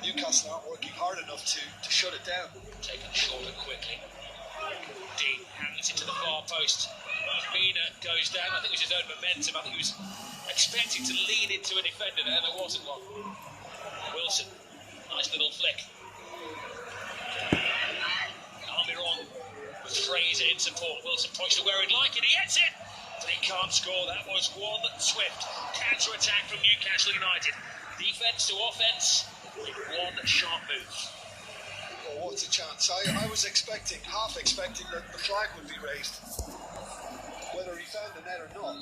Newcastle aren't working hard enough to shut it down. Taken short and quickly. Dean hands it to the far post. Mina goes down. I think it was his own momentum. I think he was expecting to lean into a defender there. There wasn't one. Wilson, nice little flick. Amin with Fraser in support. Wilson points to where he'd like it. He hits it, but he can't score. That was one swift counter-attack from Newcastle United. Defence to offence with one sharp move. Oh, what a chance. I was half expecting that the flag would be raised, whether he found the net or not.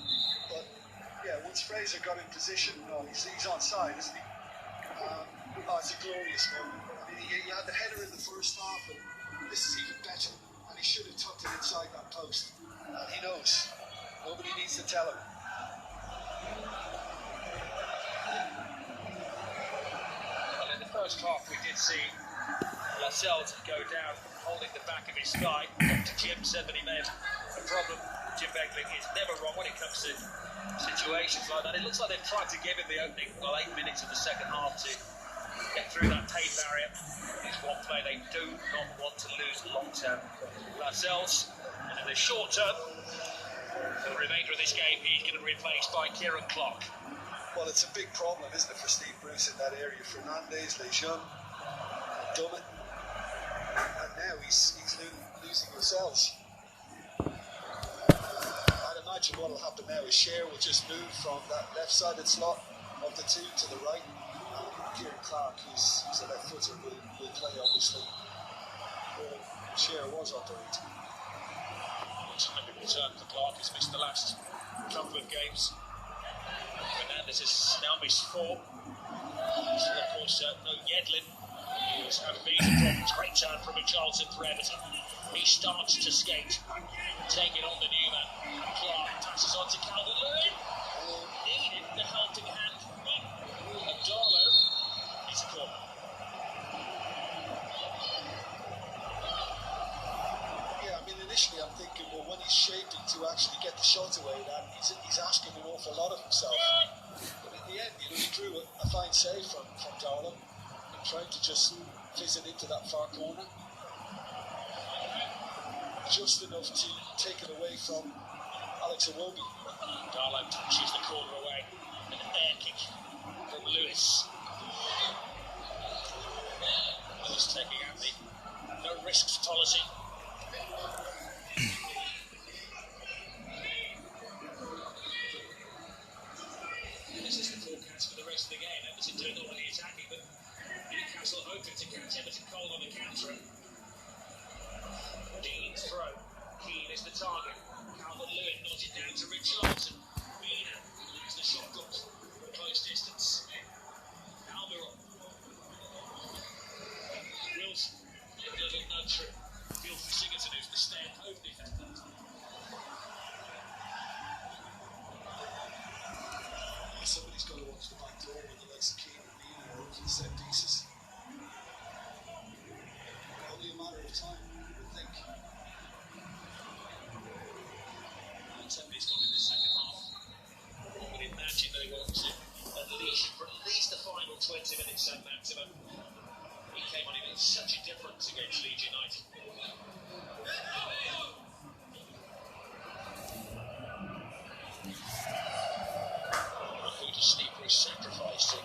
But yeah, once Fraser got in position, he's onside, isn't he? It's a glorious moment. I mean, he had the header in the first half, and this is even better. And he should have tucked it inside that post. And he knows. Nobody needs to tell him. Well, in the first half, we did see Lascelles go down, holding the back of his thigh. Dr. Jim said that he may have a problem. Jim Begling is never wrong when it comes to situations like that. It looks like they've tried to give him the opening 8 minutes of the second half to get through that pain barrier. It's one player they do not want to lose long term. Lascelles, and in the short term, for the remainder of this game, he's going to be replaced by Kieran Clark. Well, it's a big problem, isn't it, for Steve Bruce in that area? Fernandes, Lejeune, Dummett, and now he's losing Lascelles. I'd imagine what will happen now is Cher will just move from that left-sided slot of the two to the right. Kieran Clark, who's a left footer, will play obviously. Cher was operating. Time in return for Clark. He's missed the last couple of games. Fernandes has now missed 4. So of course, no Yedlin. He's had visa problems. Great turn from Richarlison for Everton. He starts to skate. Take it on the new man. And Clark passes on to Calvert-Lewin. Needed the helping hand from Darlow. It's a corner. Yeah, I mean, initially I'm thinking, well, when he's shaping to actually get the shot away, that he's asking an awful lot of himself. But in the end, he drew a fine save from Darlow and tried to just fizz it into that far corner. Just enough to take it away from Alex Iwobi. Darlow touches the corner away. An air kick from Lewis. Lewis taking out the no risks policy. This is the forecast for the rest of the game. Everton doing all the attacking, but Newcastle hoping to catch Everton cold on the counter. Dean's throw. Keane is the target. Calvert-Lewin nods it down to Richarlison. Mina has the shot got from close distance. Almiron. Wilson. A little nudge through. Field for Sigurdsson, who's the stay-at-home defender. Somebody's got to watch the back door with the likes of Keane and Mina or the set pieces. Only a matter of time, I would think. 10 minutes gone in the second half. I would imagine they want to unleash for at least the final 20 minutes at maximum. He came on in such a difference against Leeds United. Steve Bruce sacrificed to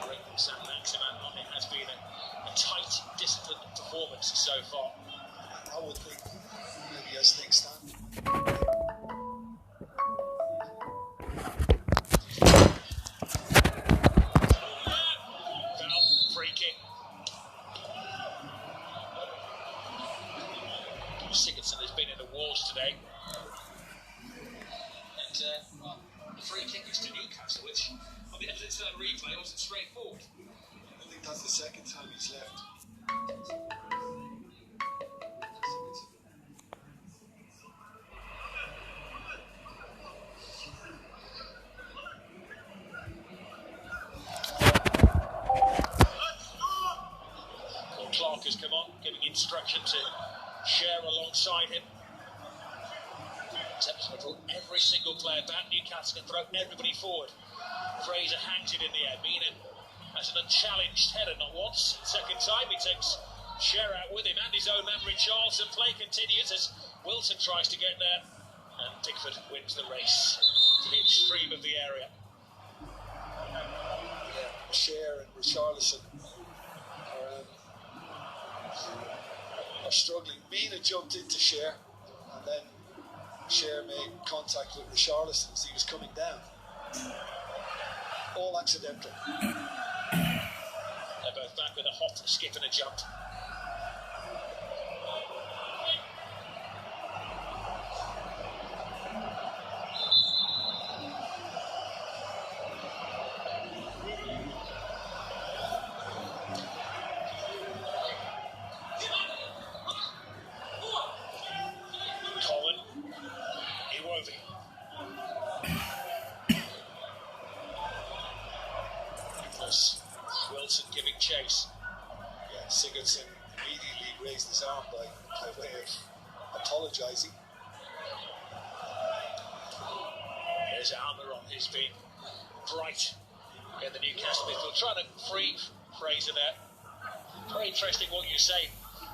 bring St. Maximin on. It has been a tight, disciplined performance so far. I would think, maybe as things stand. Foul, free kick. Sigurdsson has been in the wars today. And, the free kick is to Newcastle, which, I mean, it's that replay, it wasn't straightforward. I think that's the second time he's left. Clark has come on, giving instruction to Cher alongside him. Everton will draw every single player back. Newcastle can throw everybody forward. Fraser hangs it in the air. Mina As an unchallenged header, not once. Second time, he takes Sher out with him and his own man, Richarlison. Play continues as Wilson tries to get there. And Pickford wins the race to the extreme of the area. Yeah, Sher and Richarlison are struggling. Mina jumped into Sher, and then Sher made contact with Richarlison as he was coming down. All accidental. They're both back with a hop, skip and a jump. Wilson giving chase. Yeah, Sigurdsson immediately raised his arm by way of apologising. There's Almiron, who's been bright in the Newcastle midfield, trying to free Fraser there. Very interesting what you say.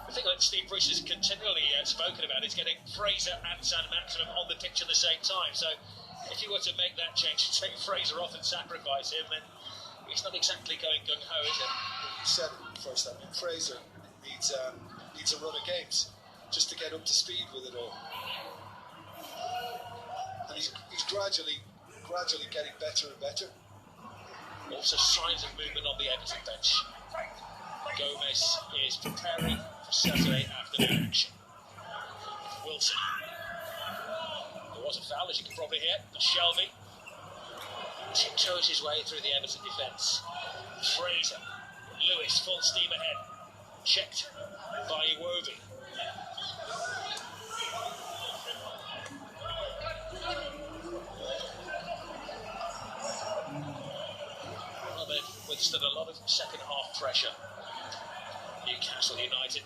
The thing that Steve Bruce has continually spoken about is getting Fraser and San Maximum on the pitch at the same time. So if you were to make that change, take Fraser off and sacrifice him, then he's not exactly going gung-ho, is it? You said it first. I mean, Fraser needs a run of games just to get up to speed with it all. And he's gradually getting better and better. Also signs of movement on the Everton bench. Gomez is preparing for Saturday afternoon action. Wilson. There was a foul, as you can probably hear, and Shelby tiptoes his way through the Everton defence. Fraser. Lewis, full steam ahead. Checked by Iwobi. Well, they've withstood a lot of second half pressure. Newcastle United.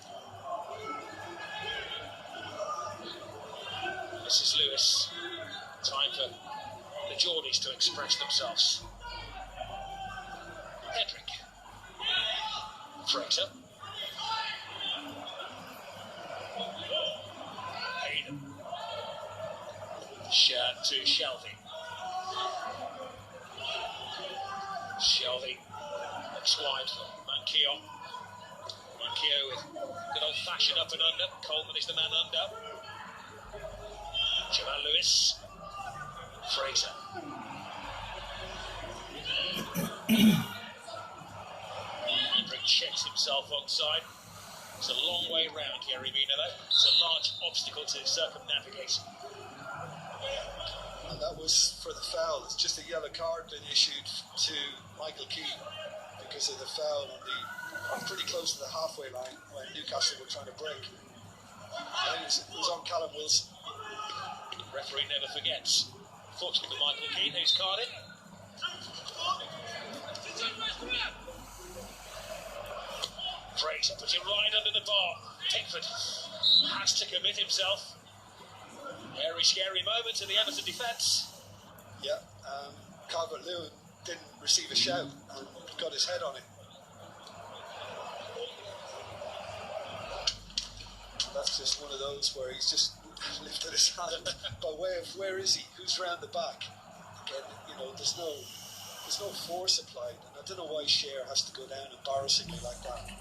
This is Lewis. Time for the Geordies to express themselves. Hedrick. Fraser. Hayden. To Shelby. Shelby looks wide for Manquillo. Manquillo with good old-fashioned up and under. Coleman is the man under. Jamal Lewis. Fraser. Hendrick checks himself onside. It's a long way round here, Amin, though. It's a large obstacle to circumnavigate. And that was for the foul. It's just a yellow card been issued to Michael Keane because of the foul on pretty close to the halfway line when Newcastle were trying to break. And it was on Callum Wilson. The referee never forgets. Fortunately for Michael Keane, who's carded. Fraser puts it right under the bar. Pickford has to commit himself. Very scary moment in the Everton defence. Yeah, Calvert-Lewin didn't receive a shout and got his head on it. That's just one of those where he's just lifted his hand by way of where is he? Who's round the back? Again, you know, there's no force applied, and I don't know why Sher has to go down embarrassingly like that.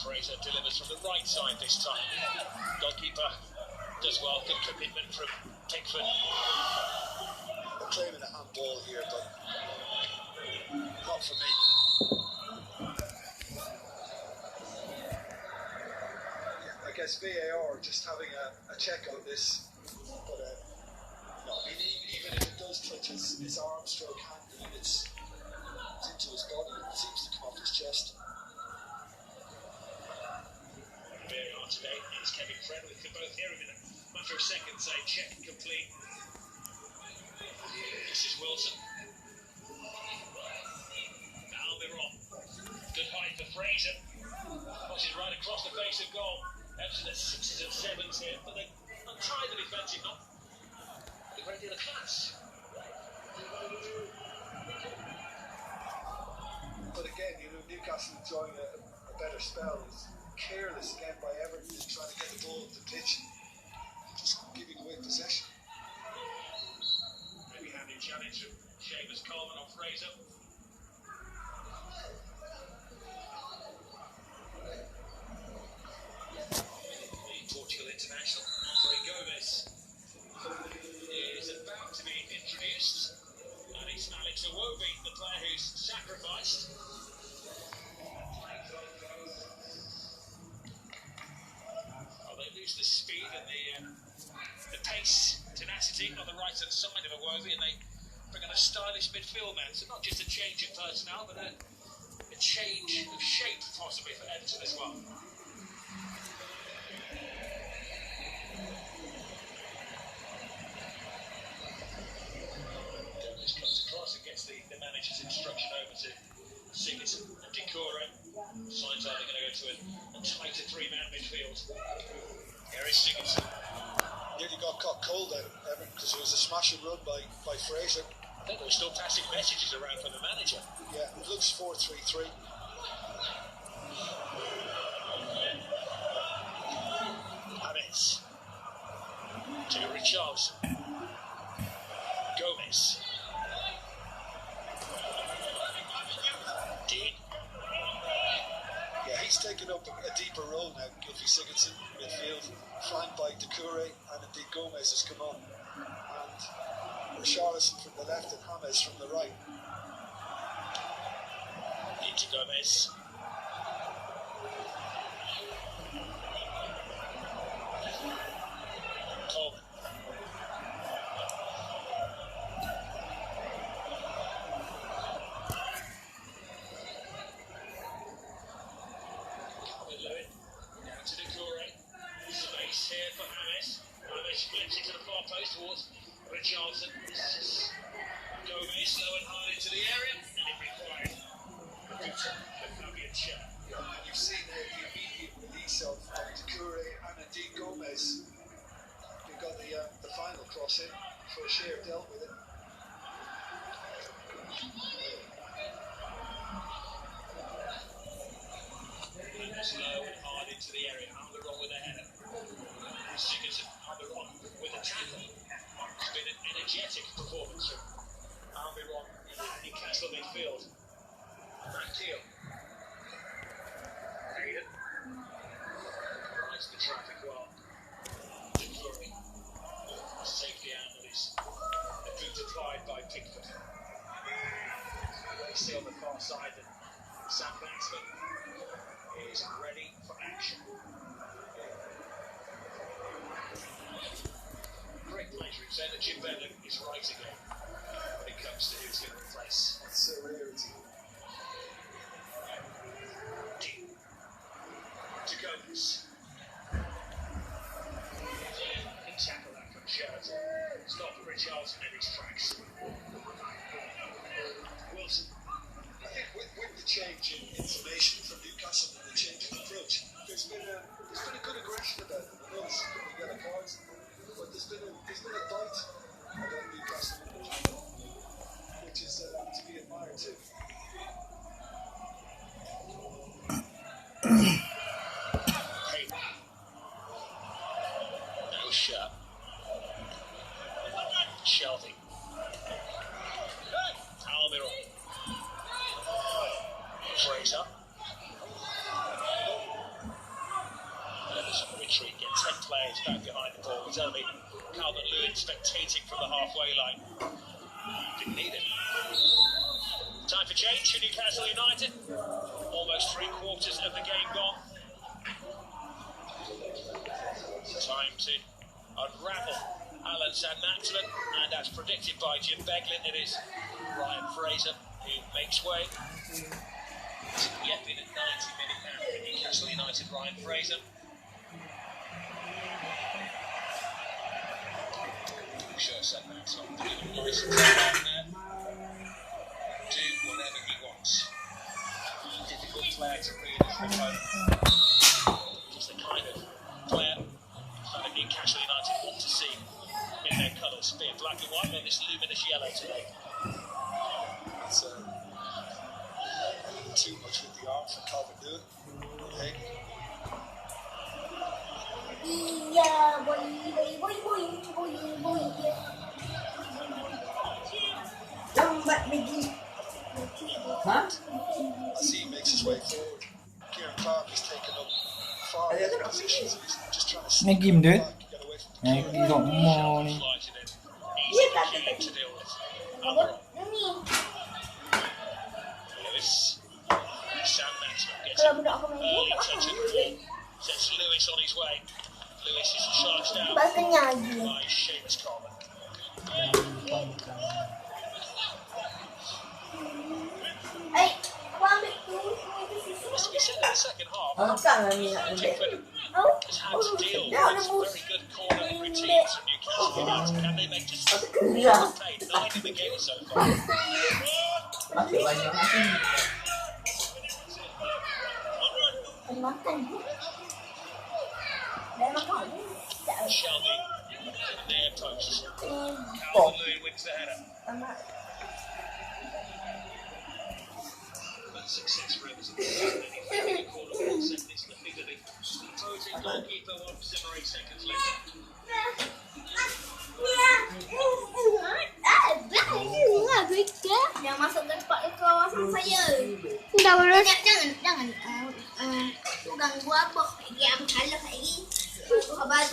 Fraser delivers from the right side this time. Goalkeeper does well. Good commitment from Pickford. They're claiming a handball here, but not for me. I guess VAR just having a check on this. But no, I mean, even if it does touch his arm stroke hand, I mean, it's into his body. It seems to come off his chest. VAR today is Kevin Fred. We can both hear him in a matter of seconds say check complete. This is Wilson. Almiron. Good height for Fraser. Well, Crosses right across the face of goal. Everton at 6s and 7s here, but they untie the defensive, not a great deal of class. But again, Newcastle enjoying a better spell. It's careless again by Everton in trying to get the ball up the pitch, just giving away possession. Maybe handy challenge from Seamus Coleman on Fraser. The Portugal international, Andre Gomes, is about to be introduced. And it's Alex Iwobi, the player who's sacrificed. Well, they lose the speed and the pace, tenacity on the right-hand side of Iwobi, and they bring on a stylish midfield man. So not just a change of personnel, but a change of shape possibly for Everton as well. And gets the manager's instruction over to Sigurdsson and Decore. Signs are they're going to go to a tighter three-man midfield. Here is Sigurdsson. Nearly got caught cold there, Evan, because it was a smashing run by Fraser. I think there were still passing messages around from the manager. Yeah, it looks 4-3-3. Amin to Richarlison. Gomez. Yeah, he's taken up a deeper role now, Gylfi Sigurdsson, midfield, flanked by Decore, and indeed Gomez has come on. And Richarlison from the left and James from the right. Into Gomez. Coleman. Here for James. James flips into the far post towards Richarlison. Gomez low and hard into the area, and it required a good Fabian Schär. And you've seen the immediate release of Decore and indeed Gomez. You've got the final cross in for Schär, dealt with it. And just low and hard into the area. Almiron with a header. Sigurdsson Almiron with a tackle. It's been an energetic performance from Almiron in the Newcastle midfield. Back heel. Hayden rides the traffic well. Decore. Safety out of his boot applied by Pickford. They see on the far side that Sam Baxman is ready for action. Great pleasure in saying that Jim Benham is right again when it comes to who's going to replace. It's so rarity. To Gomez. He tackled that from Sheraton. Stop Richarlison in his tracks. Wilson. I think with the change in formation from Newcastle and the change in approach, there's been a good aggression about it. I know this is going to get a cards, but there's been a bite about Newcastle, which is to be admired too. No shot. Shelby. Almiron. Fraser. Levis and retreat, get 10 players back behind the ball. It's only Calvert-Lewin spectating from the halfway line. Didn't need it. Time for change for Newcastle United. Almost 3/4 of the game gone. Time to unravel Alan Saint-Maximin, and as predicted by Jim Beglin, it is Ryan Fraser who makes way. Yet been at 90 minute now for Newcastle United, Ryan Fraser. I'm sure Saint-Maximin will give him nice and down there. Do whatever he wants. Difficult player to read as the opponent. black and white, on this luminous yellow today. It's too much with the arm for Calvert-Lewin. Okay. Yeah, boy. Lambat lagi. Hah? As he makes his way forward, Kieran Clark has taken up far better positions. He's just trying to Mấy kim đứa. back, get away from the Này, keeper. đi gọn mò đi. Flighted in. Easy to deal with. Lewis. Sam Maxwell gets Kalau it. budak aku main Early bola, touch of the ball. Sets Lewis on his way. Lewis is charged out sebab kenyang lagi. by Seamus Coleman. Kau ambil tu. Must be said in the second half, Takkanlah ni nak ambil. Pickford Oh, has had to deal with very good corner routines from Newcastle United. Can they make just Kerah. 9 in the game so far? Masuk banyak makan. kau makan. Dah makan. Shelby, near post. Calvert-Lewin wins the header. But success for Everton. Any corner ball set this defeated. Opposing goalkeeper 1 seconds later. Jangan masukkan tempat kawasan saya. Jangan. Pegang gua apa? Lagi aku kalah lagi. Aku khabar.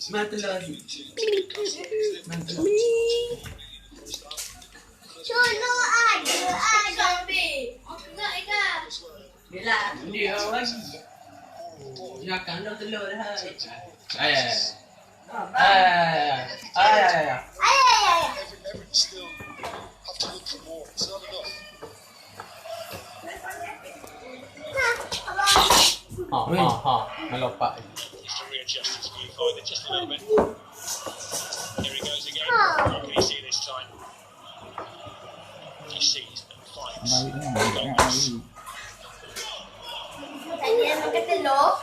Mana telur lagi? Mana telur? Sono ada be. Enggak ika. Dia lah, dia lagi. Dia akan dah telur dah. Ayah. Everton still have to look for more. It's not enough. Melompat. Just to readjust his viewfinder just a little bit. Here he goes again. What can he see this time? He sees and finds. Mày cái này cái này. Tadi yang makan telur.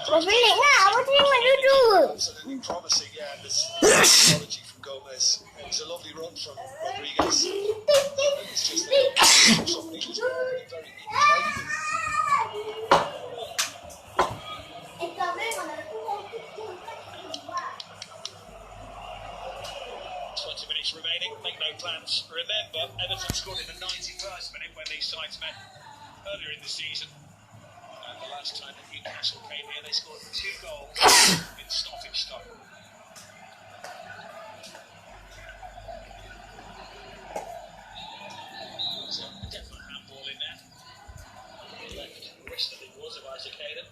Boleh tak? Apa tu yang duduk? Absolutely promising, yeah. And this technology from Gomez. It's a lovely run from Rodriguez. It's just something who's very, very intelligent. 20 minutes remaining, make no plans. Remember, Everton scored in the 91st minute when these sides met earlier in the season. And the last time that Newcastle came here, they scored 2 goals in stoppage time. So, a definite handball in there. Left wrist, I think it was, of Isaac Hayden.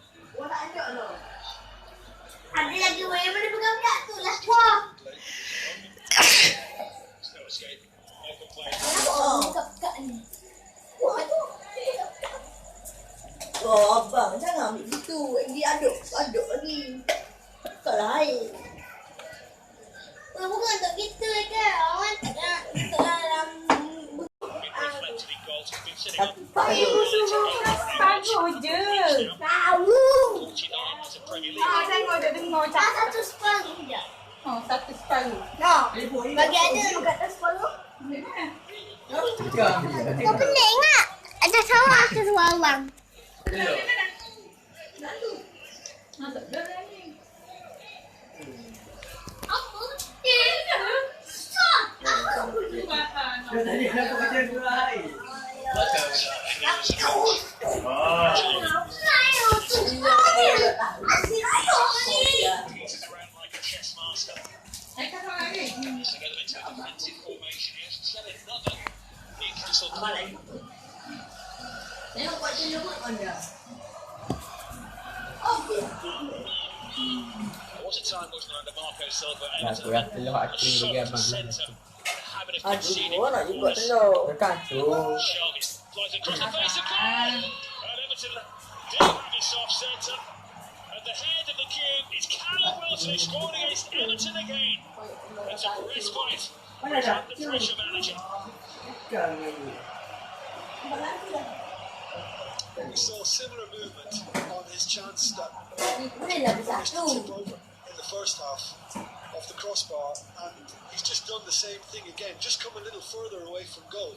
Ada lagi orang yang boleh pegang budak tu lah. Wah. There's no escape, no complaint. Buka ni. Wah tu. Oh, abang, jangan ambil gitu. Dia aduk lagi. Takkanlah air. Bukan untuk kita ke. Orang tak untuk dalam. It reflected in goals. He's been sitting up Tahu je. Tahu. 49 as a Premier League. Tengok dia dengar cakap. Satu separuh je. Oh, satu separuh. Bagi ada kat separuh. Tegang. Kau pelik tak? Ada sawah ke sawang? Telur. Masak dah ni. Apa? Stop! Dia tadi kenapa kata dua air? He's around like a chess master. Saya kata lagi. So go into a defensive formation here. Set another Newcastle corner. Tengok buat telur pun anda. There was a time, wasn't there, under Marco Silva, Nah, Everton kurang telur a hati bagi soft abang. centre, a habit of Aduh, conceding orang nak buat corners. telur. Kacau. Shelby flies across the face of goal, and Everton dealing with this soft centre. At the head of the cube is Callum Wilson, who scored against Everton again. It's a respite for his under pressure manager. Tegang lagi. we saw similar movement on his chance that Boleh lah managed to bersatu. tip over in the first half of the crossbar, and he's just done the same thing again, just come a little further away from goal.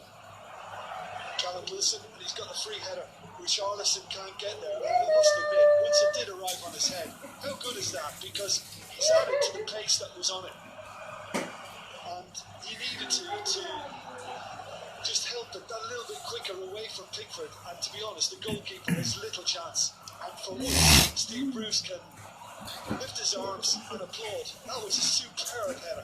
Callum Wilson, and he's got a free header, which Arlison can't get there. And I must admit, once it did arrive on his head, how good is that? Because he's added to the pace that was on it. And he needed to just help it that little bit quicker away from Pickford. And to be honest, the goalkeeper has little chance. And for once, Steve Bruce can lift his arms and applaud. That was a superb header.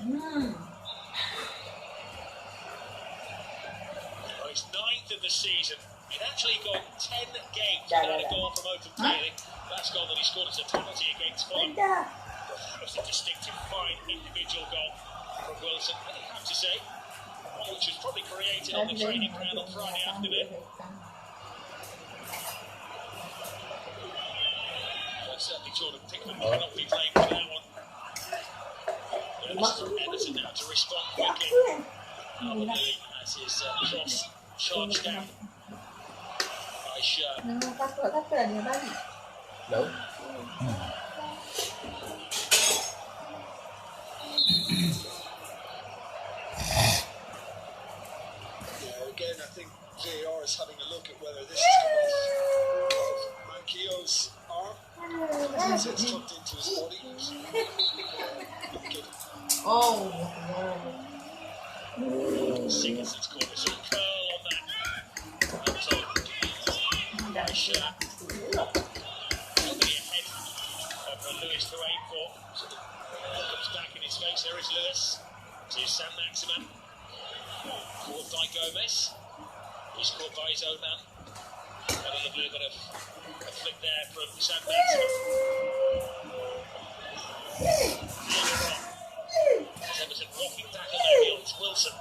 Well, he's 9th in the season. He'd actually got 10 games without a goal from open play. Last goal that he scored as a penalty against Fulham. Dah. That was a distinctive, fine individual goal from Wilson. And you have to say, one which was probably created on the training ground on Friday afternoon. Well, certainly Jordan Pickford cannot be blamed for that one. This is from Edison now to respond quickly. Probably as his cross charged down by Sher. Memang takut lah dia balik. Đâu? Yeah, again, I think VAR is having a look at whether this has come off Manquillo's arm. It's tucked into his body. Oh. Sigurdsson's caught a sort of curl on that. That was on by Sher. Nobody ahead of Lewis to aim for. So the ball comes back in his face. There is Lewis to San Maximin. Caught by Gomez. He's caught by his own man. And a little bit of a flick there from San Maximin. As Everton rocking tackle there beyond Wilson.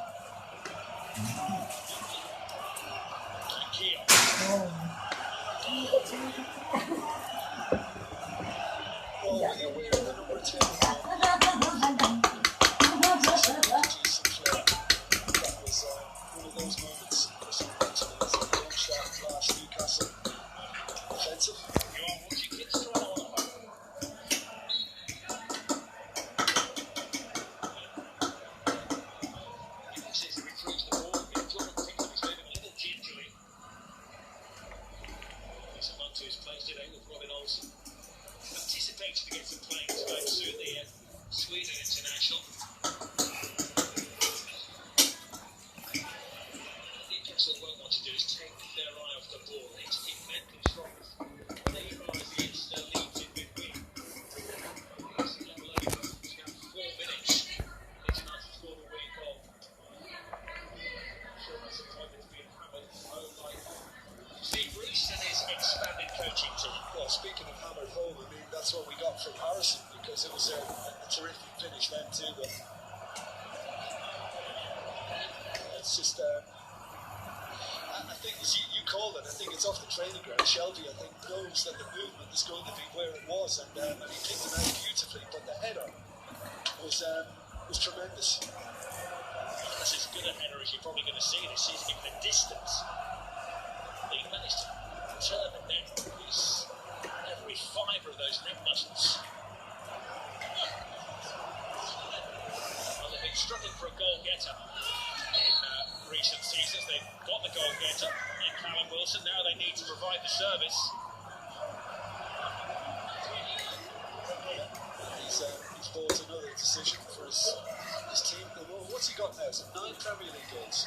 Keogh. Well, were you aware of the number 10? Decent flair. That was one of those moments. As a long shot past Newcastle. Offensive. You are watching Kids Try on. Seems to be through to the ball. Jordan Pickford is moving a little gingerly. He's among to his place today with Robin Olsen. Anticipated to get some playing time soon, the Sweden international. Newcastle won't want to do is take their eye off the ball. They need to keep mentally strong. They realise the Easter leads in midweek. It's level over. It's now 4 minutes. It's enough to score the winning goal. I'm sure that's a point that's been hammered home by Steve Bruce and his expanded coaching team. Well, speaking of hammered home, I mean, that's what we got from Harrison, because it was a terrific finish then too, but it's just, I think as you called it, I think it's off the training ground. Shelby, I think, knows that the movement is going to be where it was, and he picked it out beautifully, but the header was tremendous. That's as good a header as you're probably going to see this season, given the distance. He managed to turn the net, release every fibre of those neck muscles. Well, they've been struggling for a goal-getter in recent seasons. They've got the goal-getter in Callum Wilson. Now they need to provide the service. He's bought another decision for his team. Well, what's he got now? Is it 9 Premier League goals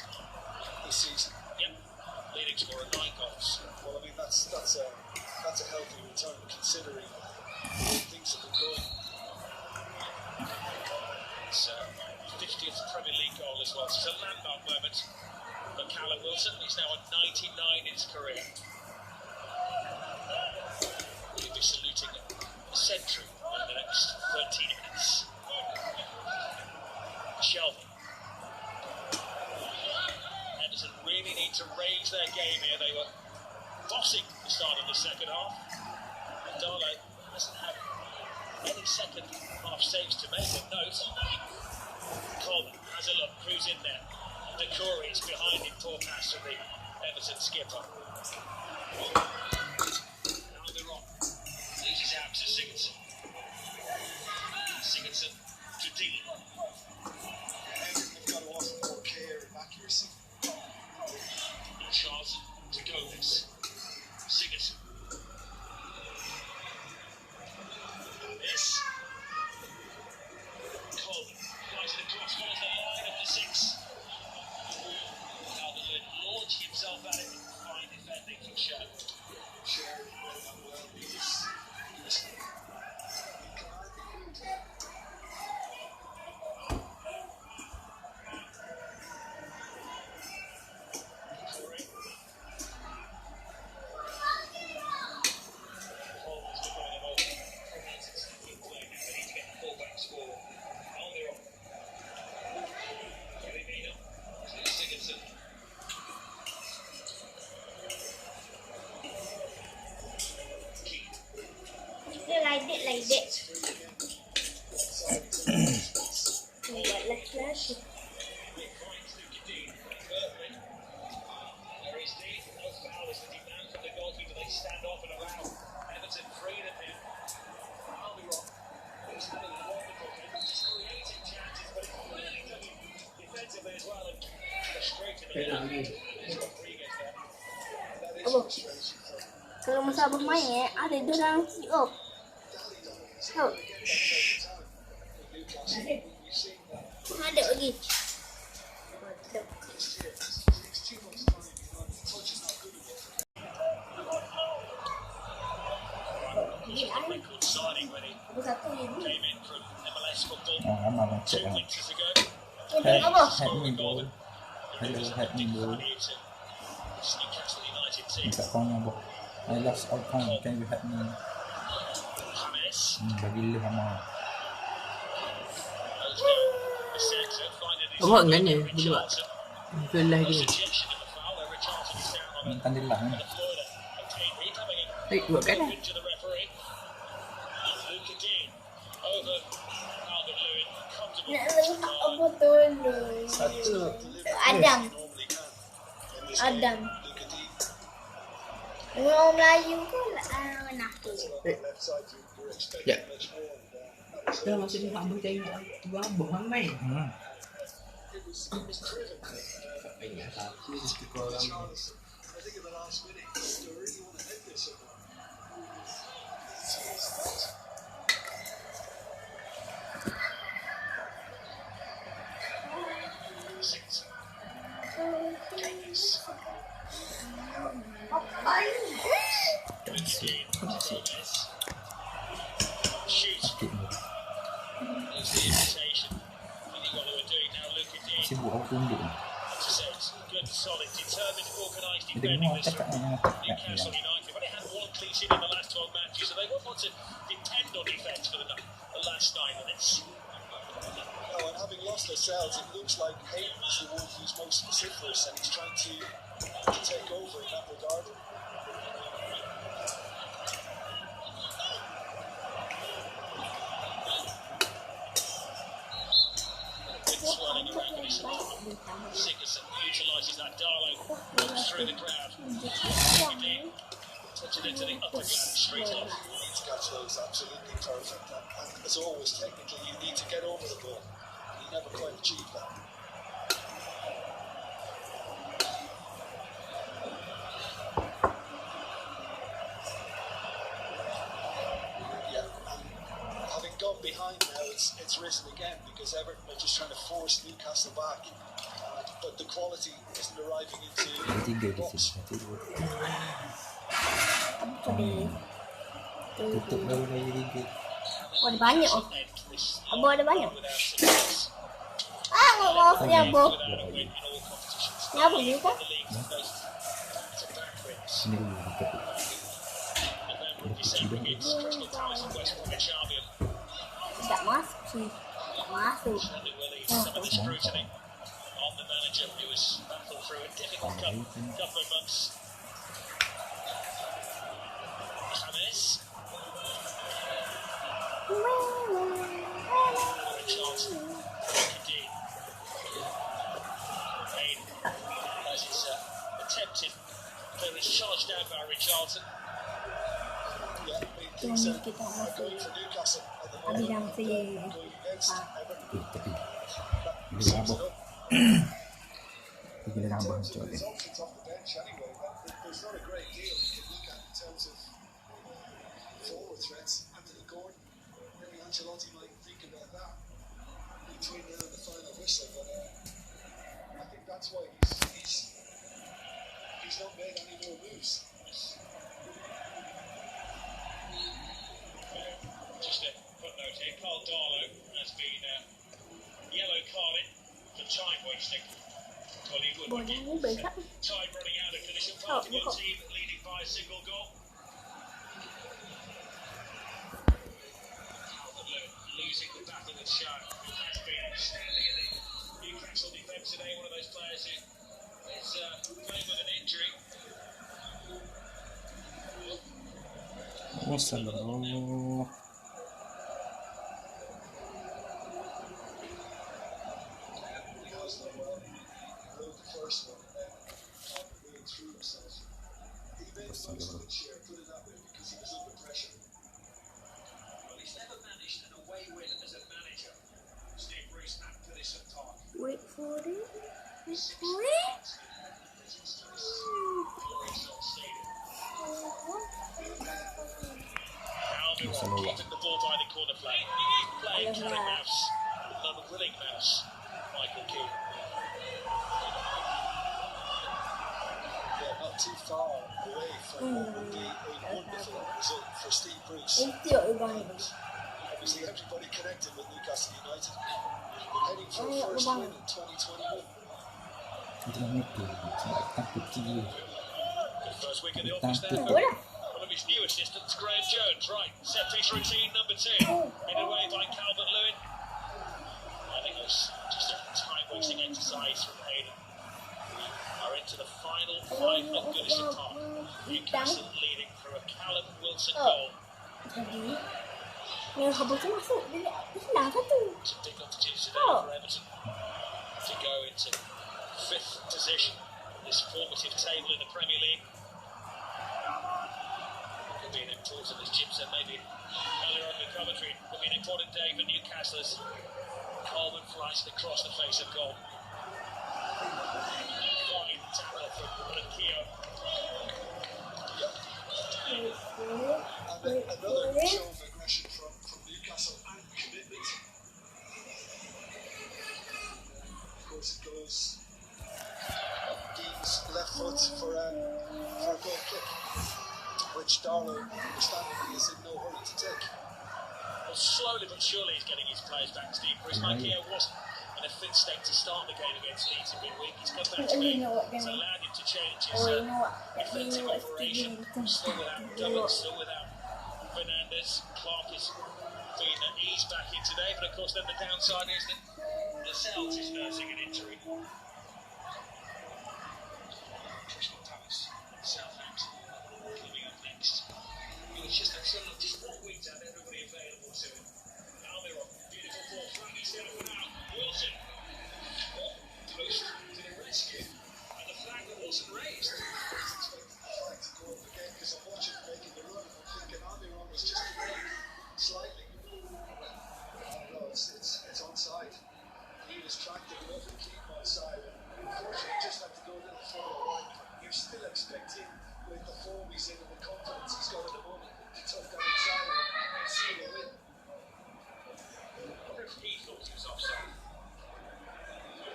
this season? Yep, leading scorer 9 goals. Well, I mean, that's a healthy return considering the way things have been going. It's 50th Premier League goal as well. So it's a landmark moment for Callum Wilson. He's now on 99 in his career. He'll be saluting a century in the next 13 minutes. Shelby. Henderson really need to raise their game here. They were bossing the start of the second half. And Darley doesn't have any second half saves to make. A note. Coleman has a look. Who's in there? Decore is behind him. Poor pass from the Everton skipper. Almiron loses out to Sigurdsson. Sigurdsson to Dean. They've got to offer more care and accuracy. Charles to Gomez. Sigurdsson. This. Coleman flies it across, follows the line of the 6. Calvert-Lewin launched himself at it. Fine defending from Shaw. Shared well. He was Like that. Let's kalau masa abang main, ada dia orang siop. Oh. Ada lagi. Lama bang cek lah. Apa? Head ni bol. Hello, head ni bol. Minta kongnya bol. I lost outcome. Can you help me? Bagi lu sama. Awak ngana dia buat. Belah dia. Kan dia lah. Buat kan? Apa tu? Adam. Orang Melayu ke mana? Ya. Dah masa ni abang tengok tu abang ramai. Sibuk aku tunduk. Jadi mau cakap dengan Newcastle United, but they had one clean sheet in the last 12 matches, so they won't want to depend on defence for the last 9 minutes. No, and having lost ourselves, it looks like Hayden is the one who's most vociferous, and he's trying to take over in that regard. Swirling around with his Sigurdsson utilises that Darlow, walks through the crowd. Touches it to the upper gap straight off. He's got those absolutely perfect, and as always, technically, you need to get over the ball. You never quite achieve that. Gone behind now, it's risen again because Everton are just trying to force Newcastle back, but the quality isn't arriving into the box. Tutup baru lagi tiga. Oh, ada banyak. Abang ada banyak. Nggak mau ni abang. Ni abang ni kan? Sini dulu kita. Tak masuk sih. Tak masuk. Attempted, but it's charged down by Richard. Charlton. Yeah, I mean, Yang things ni are kita going masuk for Newcastle at the habis moment. yang si Going against Everton. Tapi That bila sums nambah, it up. bila In nambah terms macam of ni. results off the bench anyway, there's not a great deal you can look at in terms of forward threats. Anthony Gordon, maybe Ancelotti might think about that between now and the final whistle, but I think that's why he's not made any more moves. Just a footnote here, Carl Darlow has been yellow carded for time wasting. Well, he would, Bola wouldn't ni he? besar. Time running out of Goodison Park, Oh, one team leading by a single goal. Calvert-Lewin losing the battle with Shaw, who has been standing in the Newcastle defence today, one of those players who is playing with an injury. Wassalamualaikum. Wrote the first one and then Calvert-Lewin threw himself. He made the most of it, Share, put it that way, because he was under pressure. Well, he's never managed an away win as a manager. Steve Bruce at Goodison Park. Wait for it. Wait for it. Almiron keeping the ball by the corner flag. Playing Callum Mouse, unwilling Mouse, Michael Keane. Yeah, not too far away from what would be a wonderful result for Steve Bruce. Itu ubang ni. Obviously, everybody connected with Newcastle United. Heading for a first win in 2021. Jangan itu, takut gila. Good first week in the office there. Bola. One of his new assistants, Graham Jones, right. Set piece routine number 2. Made away by Calvert-Lewin. I think it was just a time-wasting exercise from Hayden. We are into the final 5 at Goodison Park. Newcastle leading through a Callum Wilson goal. Jadi, yang habis tu masuk. Dia hilang satu. Some big opportunity today for Everton to go into 5th position in this formative table in the Premier League. Could be an important, as Jim said, maybe earlier on in the commentary, could be an important day for Newcastle as Coleman flies across the face of goal. Fine tackle from Kio. And another show of aggression from Newcastle and commitment. Of course, it goes Dean's left foot for a goal kick, which Darlow, understandably, is in no hurry to take. Well, slowly but surely he's getting his players back, Steve Bruce. Kio wasn't in a fit state to start the game against Leeds in midweek. He's come back today. It's allowed him to change his defensive operation. Still without Dublin, still without Fernandes. Clark has been eased back in today, but of course then the downside is that Lascelles is nursing an injury. Crystal Palace, Southampton coming up next. It was just one week to have everybody available to him. Almiron, beautiful ball, flat, he's there for now. Wilson, post to the rescue, and the flag that wasn't raised. I was expecting the flag to go up again because I'm watching him making the run. I'm thinking Almiron was just delayed slightly. No, it's onside. He was tracked it enough to keep onside. Unfortunately, he just had to go a little further right. You're still expecting, with the form he's in and the confidence he's got at the moment, to tuck that inside and seal a win. I wonder if he thought he was offside.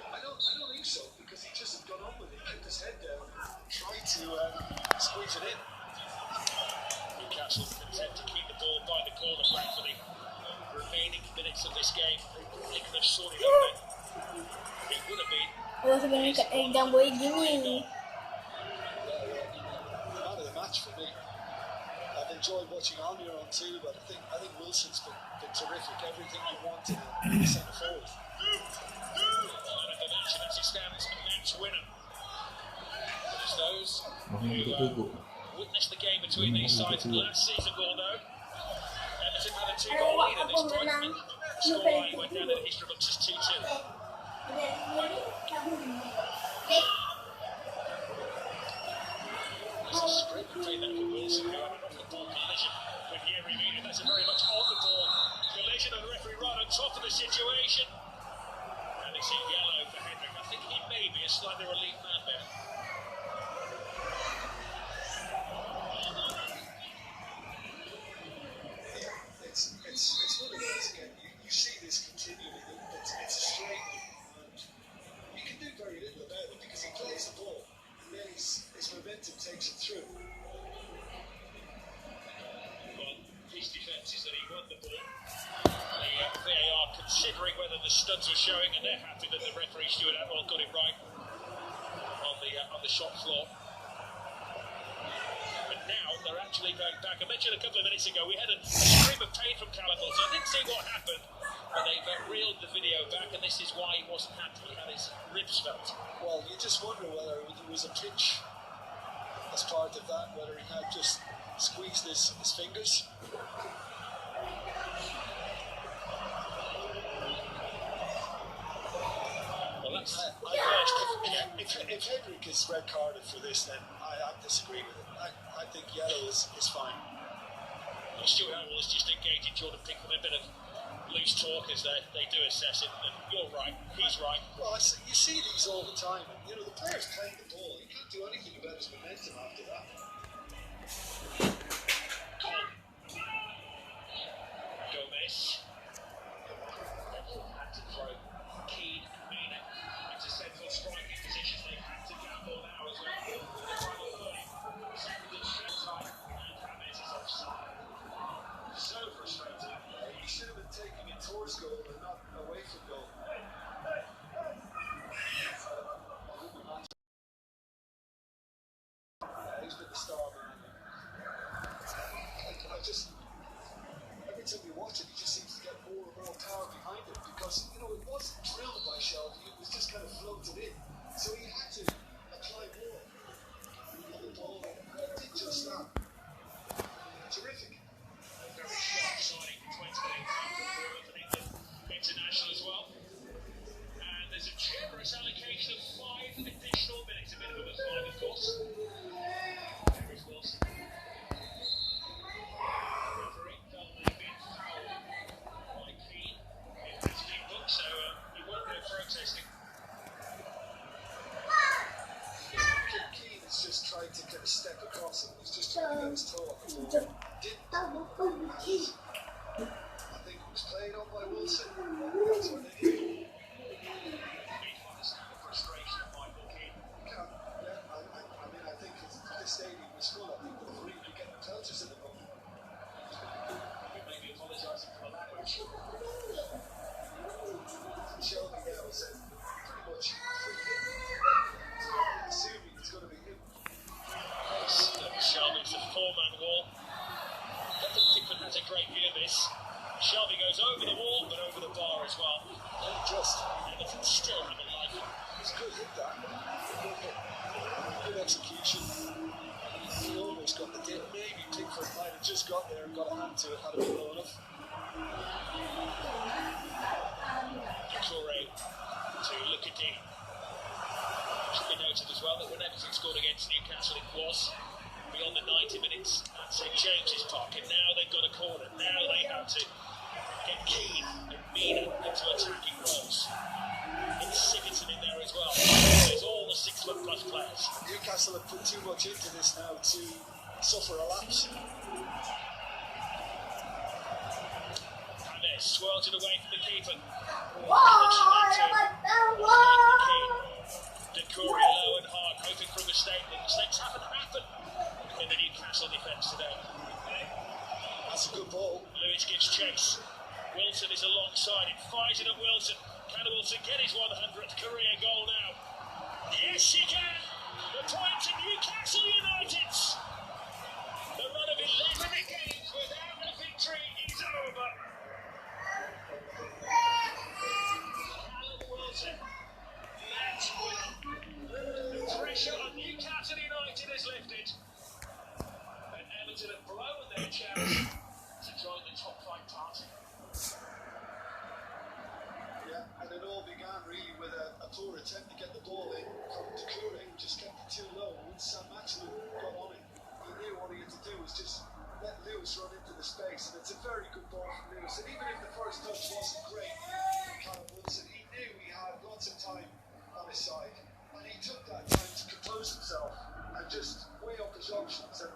I don't think so, because he just had gone on with it, kept his head down, tried to squeeze it in. Newcastle content to keep the ball by the corner flag for the remaining minutes of this game. They could have sorted it out. It would have been. Kalau sebenarnya kat gambar gini. Man of the match for me. I've enjoyed watching Almiron too, but I think Wilson's been terrific. Everything you want in a centre forward. Man of the match, and as it stands, a match winner. But it's those who witnessed the game between these sides last season will know. Everton had a 2-goal lead at this point, and the scoreline went down in the history books as 2-2. It's a sprint Played that for Wilson, however, off the ball collision with Yerry Mina. That's a very much on the ball collision, and the referee right on top of the situation. And it's a yellow for Hendrick. I think he may be a slightly relief man there. It's one of those again. You see this continually. It's a straight one, and you can do very little about it because he plays the ball and then his momentum takes it through. Well, his defence is that he won the ball. The VAR considering whether the studs were showing, and they're happy that the referee Stuart Atwell got it right on the shop floor. But now they're actually going back. I mentioned a couple of minutes ago we had a scream of pain from Callum Wilson. I didn't see what happened, but they've reeled the video back, and this is why he wasn't happy. He had his ribs felt. Well, you just wonder whether there was a pinch as part of that, whether he had just squeezed his fingers. Well, that's... If Hendrick is red carded for this, then I disagree with it. I think yellow is fine. Well, Stuart Atwell is just engaging Jordan Pickford with a bit of loose talk as they do assess it, and you're right, he's right. Well, you see these all the time. You know, the player's playing the ball. You can't do anything about his momentum after that. Gomez. Had to throw Keane and Mina into central striking positions. They've had to gamble now as well. The final 30 seconds of shot time, and James is offside. So frustrating. He should have been taking it towards goal and not away from goal. He's been the star man. I just, every time you watch it, he just seems to get more and more power behind it because, you know, it wasn't drilled by Shelby, it was just kind of floated in. So he had to apply more on the ball, and he did just that. Terrific. Very sharp signing for 20 minutes for an England international as well. And there's a generous allocation of 5 additional minutes, a minimum of 5, of course. Here's Wilson. Referee felt that he'd been fouled by Keane. It has been booked, so he won't go protesting. Keane has just tried to get a step across him. He's just trying to get his toe off the ball. Didn't. I think it was played on by Wilson. That's what they did. We can understand the frustration of Michael Keane. I mean, I think if this stadium was full, I think the referee would be getting pelters in the moment. We may be apologising for the language. Shelby now is pretty much free hit. Assuming it's going to be him. Shelby's a 4-man wall. I think Pickford has a great view of this. Shelby goes over the wall, but over the bar as well. Just. Everton still haven't liked it. It's good hit that. Good hit. Good execution. He almost got the dip. Maybe Pickford might have just got there and got a hand to it had it been low enough. Toure to Lucadini. Should be noted as well that when Everton scored against Newcastle, it was beyond the 90 minutes at St James's Park, and now they've got a corner. Now they have to get Keane and Mina into attacking roles. It's Sigurdsson in there as well. There's all the 6 foot plus players. Newcastle have put too much into this now to suffer a lapse. James swirls it away from the keeper. Decory low and hard, hoping for a mistake. The mistakes haven't happened in the Newcastle defence today. That's a good ball. Lewis gives chase. Wilson is alongside him, fires it at Wilson. Can Wilson get his 100th career goal now? Yes, he can! The point to Newcastle United's. The run of 11 games without a victory is over. Callum Wilson, match winner. The pressure on Newcastle United is lifted. And Everton have blown their chance to join the top 5 party. Yeah, and it all began really with a poor attempt to get the ball in from Decory, who just kept it too low. Once Sam Maxwell got on it, he knew options and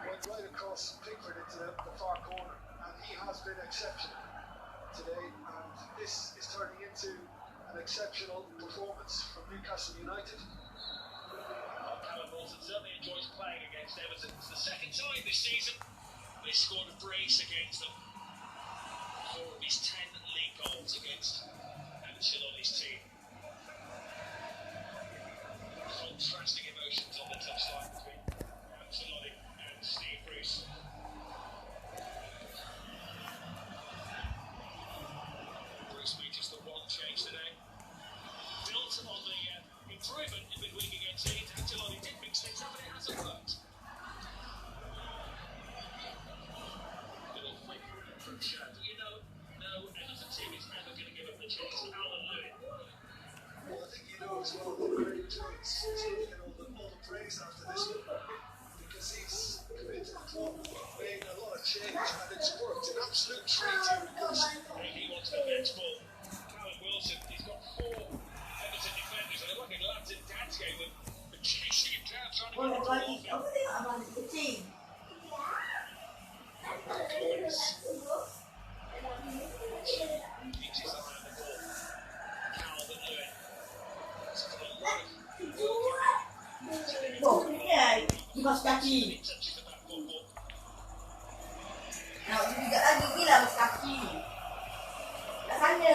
went right across Pickford into the far corner. And he has been exceptional today. And this is turning into an exceptional performance from Newcastle United. Callum Wilson certainly enjoys playing against Everton. It's the second time this season they scored a brace against them. 4 of his 10 league goals against Ancelotti's team. Contrasting emotions on the touchline between Ancelotti and Steve Bruce. Bruce made just the one change today. Built on the improvement in midweek against Leeds, Ancelotti did mix things up and it hasn't worked. Little flick from Chad. You know, no Everton team is ever going to give up the chance to Alan Lewin. Well, I think you know as well that Craig Jones is going to get all the praise after this one because he's come into the club, made a lot of change, and it's worked. An absolute treat because He wants the bench ball. Callum Wilson, he's got 4 Everton defenders, and they're like a lads and dads game with chasing him down, trying to Boleh get bagi, the apa ball. tengok abang kecil. Inches around the ball. Calvin Lewin. It's got a lot of Oh, ni di bawah kaki. touches of that football. Nak juga lagi gila bawah kaki. Kat sana.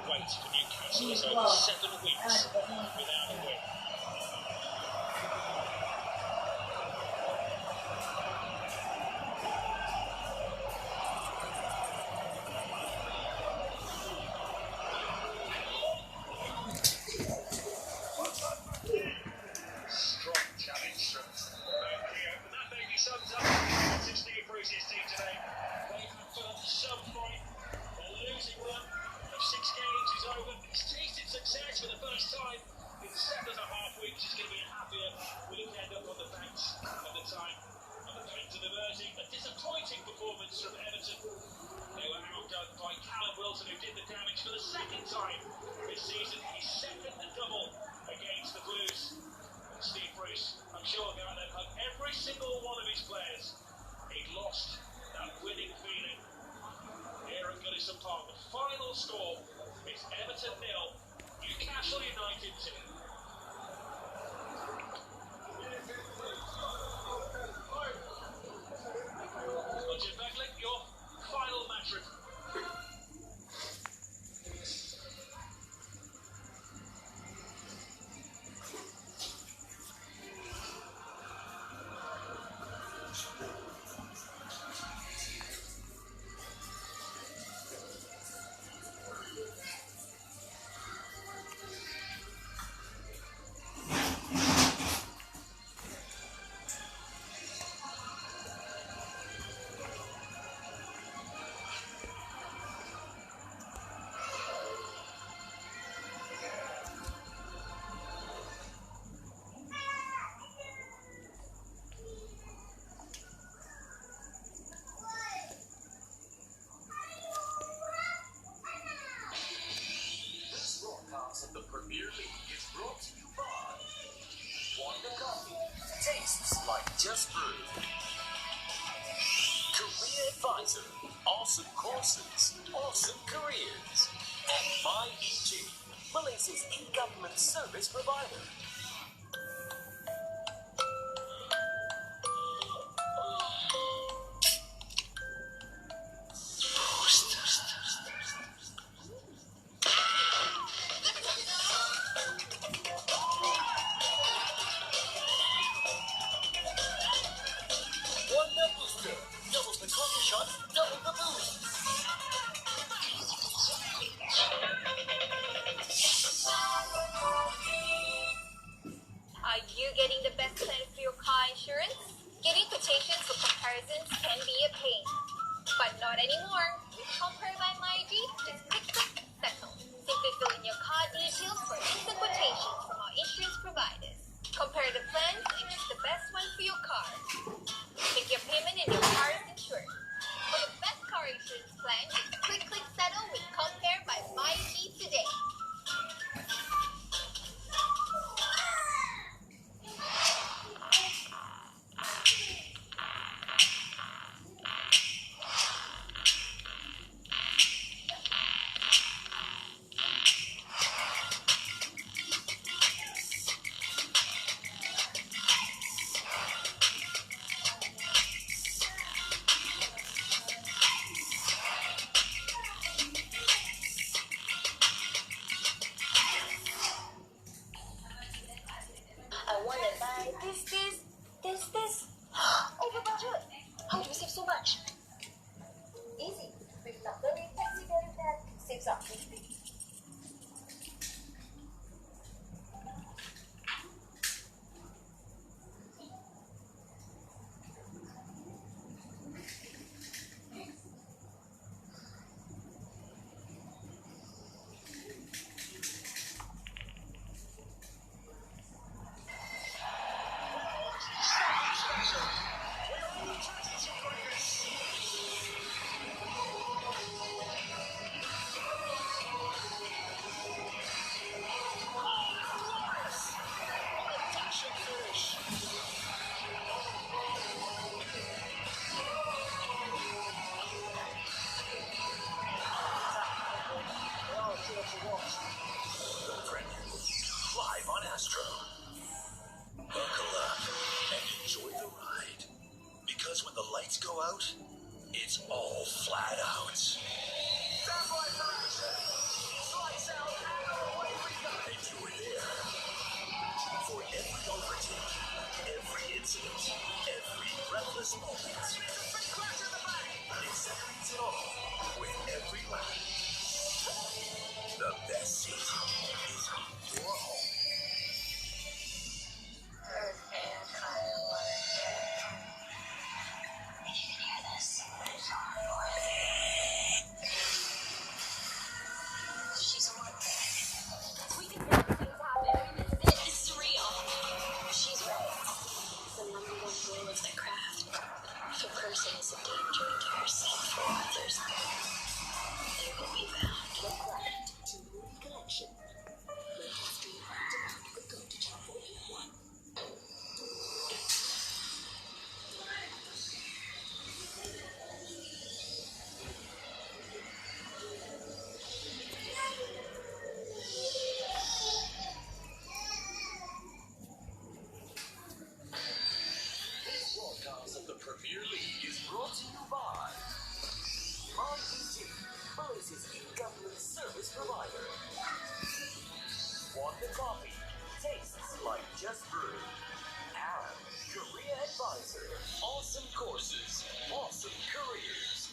Wait for Newcastle is over 7 weeks without a win. Strong challenge from Theo. And that maybe sums up Steve Bruce's team today. They have put up some fight. Their losing run of 6 games is over. It's tasted success for the first time in 7.5 weeks. It's going to be a happier. Will it end up on the bench at the time of the pain to the Mersey? A disappointing performance from Everton. They were outdone by Callum Wilson, who did the damage for the second time this season. His second double against the Blues. And Steve Bruce, I'm sure, will go out there and hug every single one of his players. He'd lost that winning feeling here at Goodison Park. The final score is Everton 0, Newcastle United 2. Roger Begley, your final match report. Of the Premier League is brought to you by Wonder Coffee. Tastes like just brewed. Career Advisor. Awesome courses, awesome careers. And MyEG, Malaysia's e-government service provider. Wonder Booster. Double the coffee shot, double the boost. Are you getting the best plan for your car insurance? Getting quotations for comparisons can be a pain, but not anymore. With Compare by MyG, just click, settle. Simply fill in your car details for instant quotations from our insurance providers. Compare the plans and choose the best one for your car. Make your payment and your car is insured. For the best car insurance plan, just click, settle with Compare by MyG today. flat out. That boy for action. Slice out and away we go. And you were there. For every overtake, every incident, every breathless moment. Crash in the back. It separates it all with every lap. The best seat is your home. She's on. We can make things happen. It's real. She's right. The number one rule of the craft. If a person is a danger to herself or others, they will be bound. The craft to movie collection. Let us do it. Go to chapel 1. This broadcast of the Premier League is brought to you by MyEG, Malaysia's e-government service provider. Want the coffee? Tastes like just brewed. And Career Advisor. Awesome courses, awesome careers.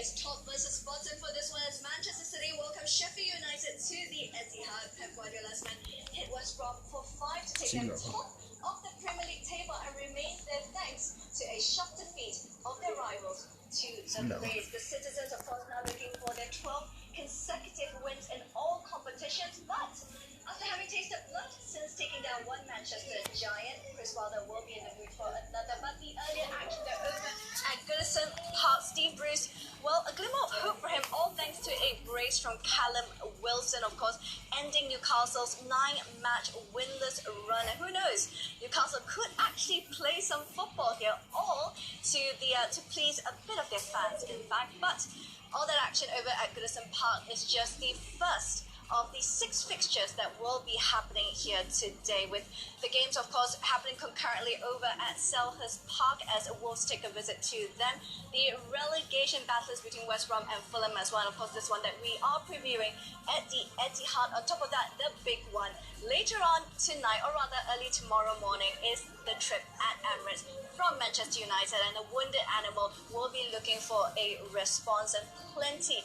It's top versus bottom for this one as Manchester City welcome Sheffield United to the Etihad. Pep Guardiola's men hit West Brom for 5 to take them top of the Premier League table and remain there thanks to a shock defeat of their rivals to the Blues. The citizens, of course, now looking for their 12th consecutive wins in all competitions, but after having tasted blood since taking down one Manchester Giant, Chris Wilder will be in the mood for another. But the earlier action there over at Goodison Park, Steve Bruce, well, a glimmer of hope for him, all thanks to a brace from Callum Wilson, of course, ending Newcastle's 9-match winless run. And who knows, Newcastle could actually play some football here, all to please a bit of their fans, in fact. But all that action over at Goodison Park is just the first of the 6 fixtures that will be happening here today, with the games, of course, happening concurrently over at Selhurst Park as Wolves take a visit to them. The relegation battles between West Brom and Fulham as well, and of course this one that we are previewing at the Etihad. On top of that, the big one later on tonight, or rather early tomorrow morning, is the trip at Emirates from Manchester United, and the wounded animal will be looking for a response, and plenty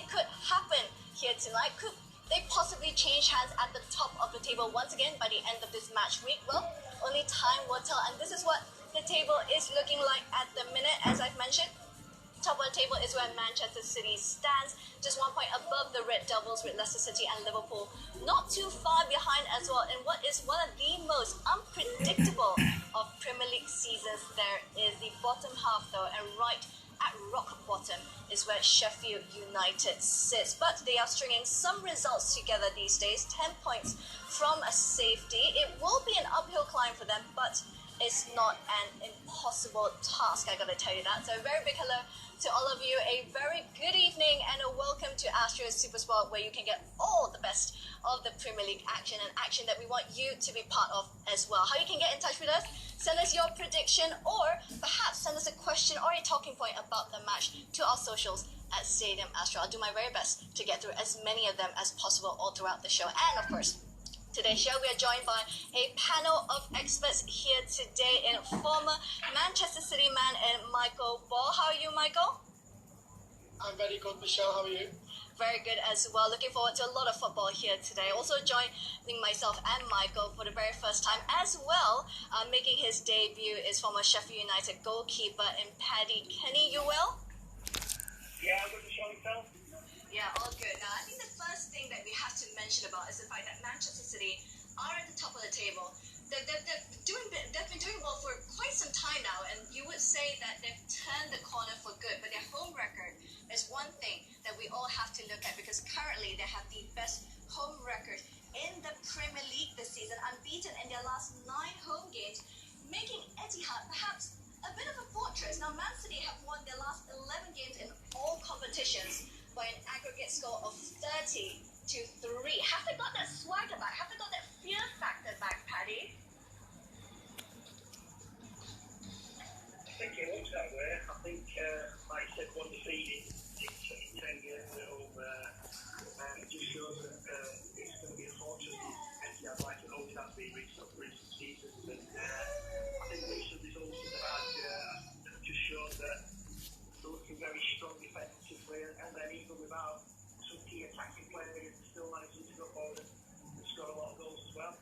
could happen here tonight. Could they possibly change hands at the top of the table once again by the end of this match week? Well, only time will tell, and this is what the table is looking like at the minute. As I've mentioned, top of the table is where Manchester City stands, just 1 point above the Red Devils, with Leicester City and Liverpool not too far behind as well. In what is one of the most unpredictable of Premier League seasons, there is the bottom half though, and right at rock bottom is where Sheffield United sits. But they are stringing some results together these days. 10 points from a safety. It will be an uphill climb for them, but it's not an impossible task, I gotta tell you that. So a very big hello to all of you, a very good evening, and a welcome to Astro Super Sport, where you can get all the best of the Premier League action, and action that we want you to be part of as well. How you can get in touch with us? Send us your prediction, or perhaps send us a question or a talking point about the match to our socials at Stadium Astro. I'll do my very best to get through as many of them as possible all throughout the show. And of course, today's show, we are joined by a panel of experts here today in former Manchester City man and Michael Ball. How are you, Michael? I'm very good, Michelle. How are you? Very good as well. Looking forward to a lot of football here today. Also joining myself and Michael for the very first time as well, making his debut is former Sheffield United goalkeeper in Paddy. Kenny, you well? Yeah, I'm good, Michelle. Yourself? Yeah, all good. Now, I think the first thing that we have to mention about is the fact that Manchester City are at the top of the table. They've been doing well for quite some time now, and you would say that they've turned the corner for good. But their home record is one thing that we all have to look at, because currently they have the best home record in the Premier League this season, unbeaten in their last 9 home games, making Etihad perhaps a bit of a fortress. Now, Man City have won their last 11 games in all competitions by an aggregate score of 30-3. Have they got that swagger back? Have they got that fear factor back, Paddy? I think it looks that way. I think, like I said, one defeated in 10 games at home. It just shows that it's going to be a fortune. Etihad, like it always has been recent seasons. And I think recent results have just shown that they're looking very strong defensively, and then even without some key attacking players, still managing to go forward and score a lot of goals as well.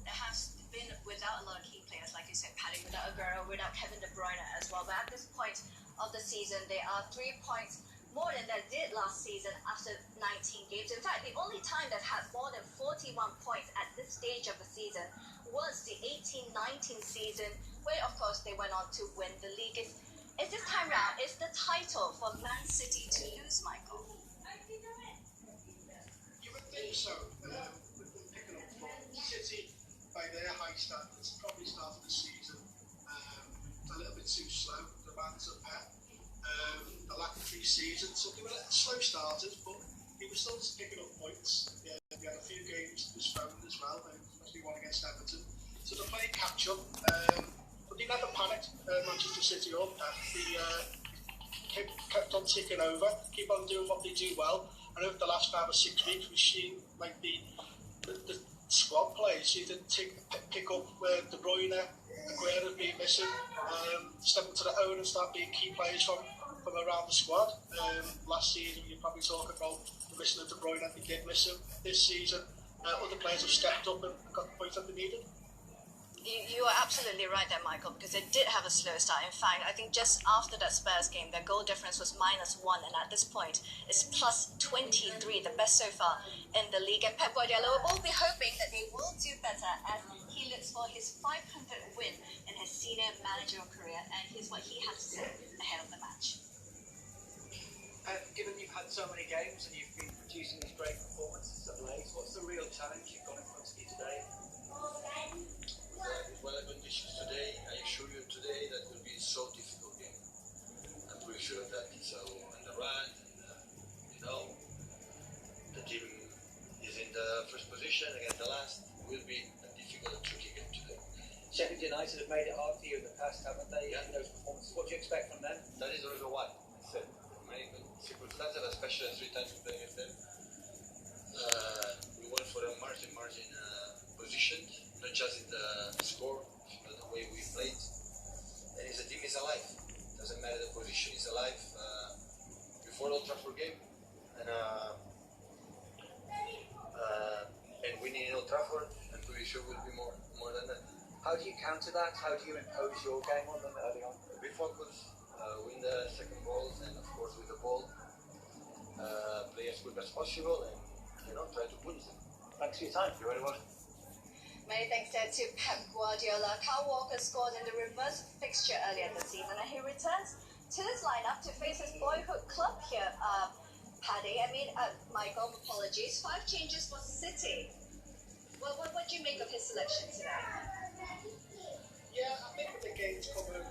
There has been without a lot of key players, like you said, Paddy, without Aguero, without Kevin De Bruyne as well. But at this point of the season, they are 3 points more than they did last season after 19 games. In fact, the only time they've had more than 41 points at this stage of the season was the 18-19 season, where, of course, they went on to win the league. Is this time round, is the title for Man City to lose, Michael? You would think so. With them picking up from City by their high standards, probably started the season a little bit too slow. The man's up Pep. The lack of pre-season, so they were slow starters, but he was still picking up points. Yeah, he had a few games postponed as well, especially one against Everton. So they're playing catch up. But they never panicked. Manchester City or Pep. They kept on ticking over, keep on doing what they do well. And over the last 5 or 6 weeks, we've seen like the squad players. You didn't pick up where De Bruyne, Aguero have been missing. Step into the own and start being key players from around the squad. Last season, you're probably talking about the missing of De Bruyne. They did miss him. This season, other players have stepped up and got the points that they needed. You are absolutely right there, Michael, because they did have a slow start. In fact, I think just after that Spurs game, their goal difference was -1, and at this point, it's +23, the best so far in the league. And Pep Guardiola will all be hoping that they will do better as he looks for his 500th win in his senior managerial career. And here's what he had to say ahead of the match. Given you've had so many games and you've been producing these great performances of late, what's the real challenge you've got in front of you today? With weather conditions today, I assure you today that will be a so difficult game. I'm pretty sure of that. So on the run, the team is in the first position against the last. It will be a difficult and tricky game today. Sheffield United have made it hard for you in the past, haven't they? Yeah. In those performances, what do you expect from them? That is the reason why. So many circumstances, especially 3 times we played with them. We went for a margin position, not just in the score, but the way we played. And the team is alive. Doesn't matter the position, is alive. Before Old Trafford game, and winning in Old Trafford, I'm pretty sure will be more than that. How do you counter that? How do you impose your game on them early on? Be focused, win the second balls, and of course with the ball, play as quick as possible, and try to punish them. Thanks for your time. You're very welcome. Many thanks there to Pep Guardiola. Kyle Walker scored in the reverse fixture earlier this season, and he returns to this lineup to face his boyhood club here, Paddy. Michael, apologies. 5 changes for City. What do you make of his selection today? Yeah, I think with the games coming,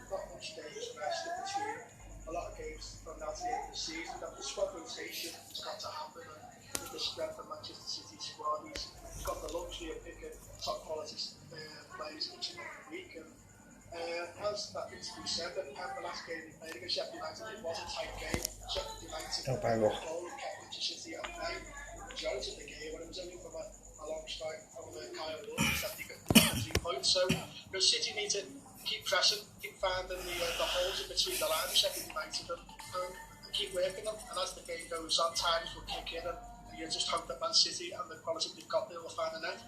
not much days rest in between. A lot of games from now to the end of the season. That the squad rotation has got to happen, and with the strength of Manchester City squad, he's got the luxury of picking top quality players each and every week. And as that needs to be said, that the last game he played against Sheffield United, it was a tight game. Sheffield United kept Manchester City at play the majority of the game, and it was only from a long strike from Kyle Walker that he got 3 points. So City need to keep pressing, keep finding the holes in between the lines of Sheffield United, and keep working them. And as the game goes on, times will kick in, and you just hope that Man City and the quality they've got there will find a net.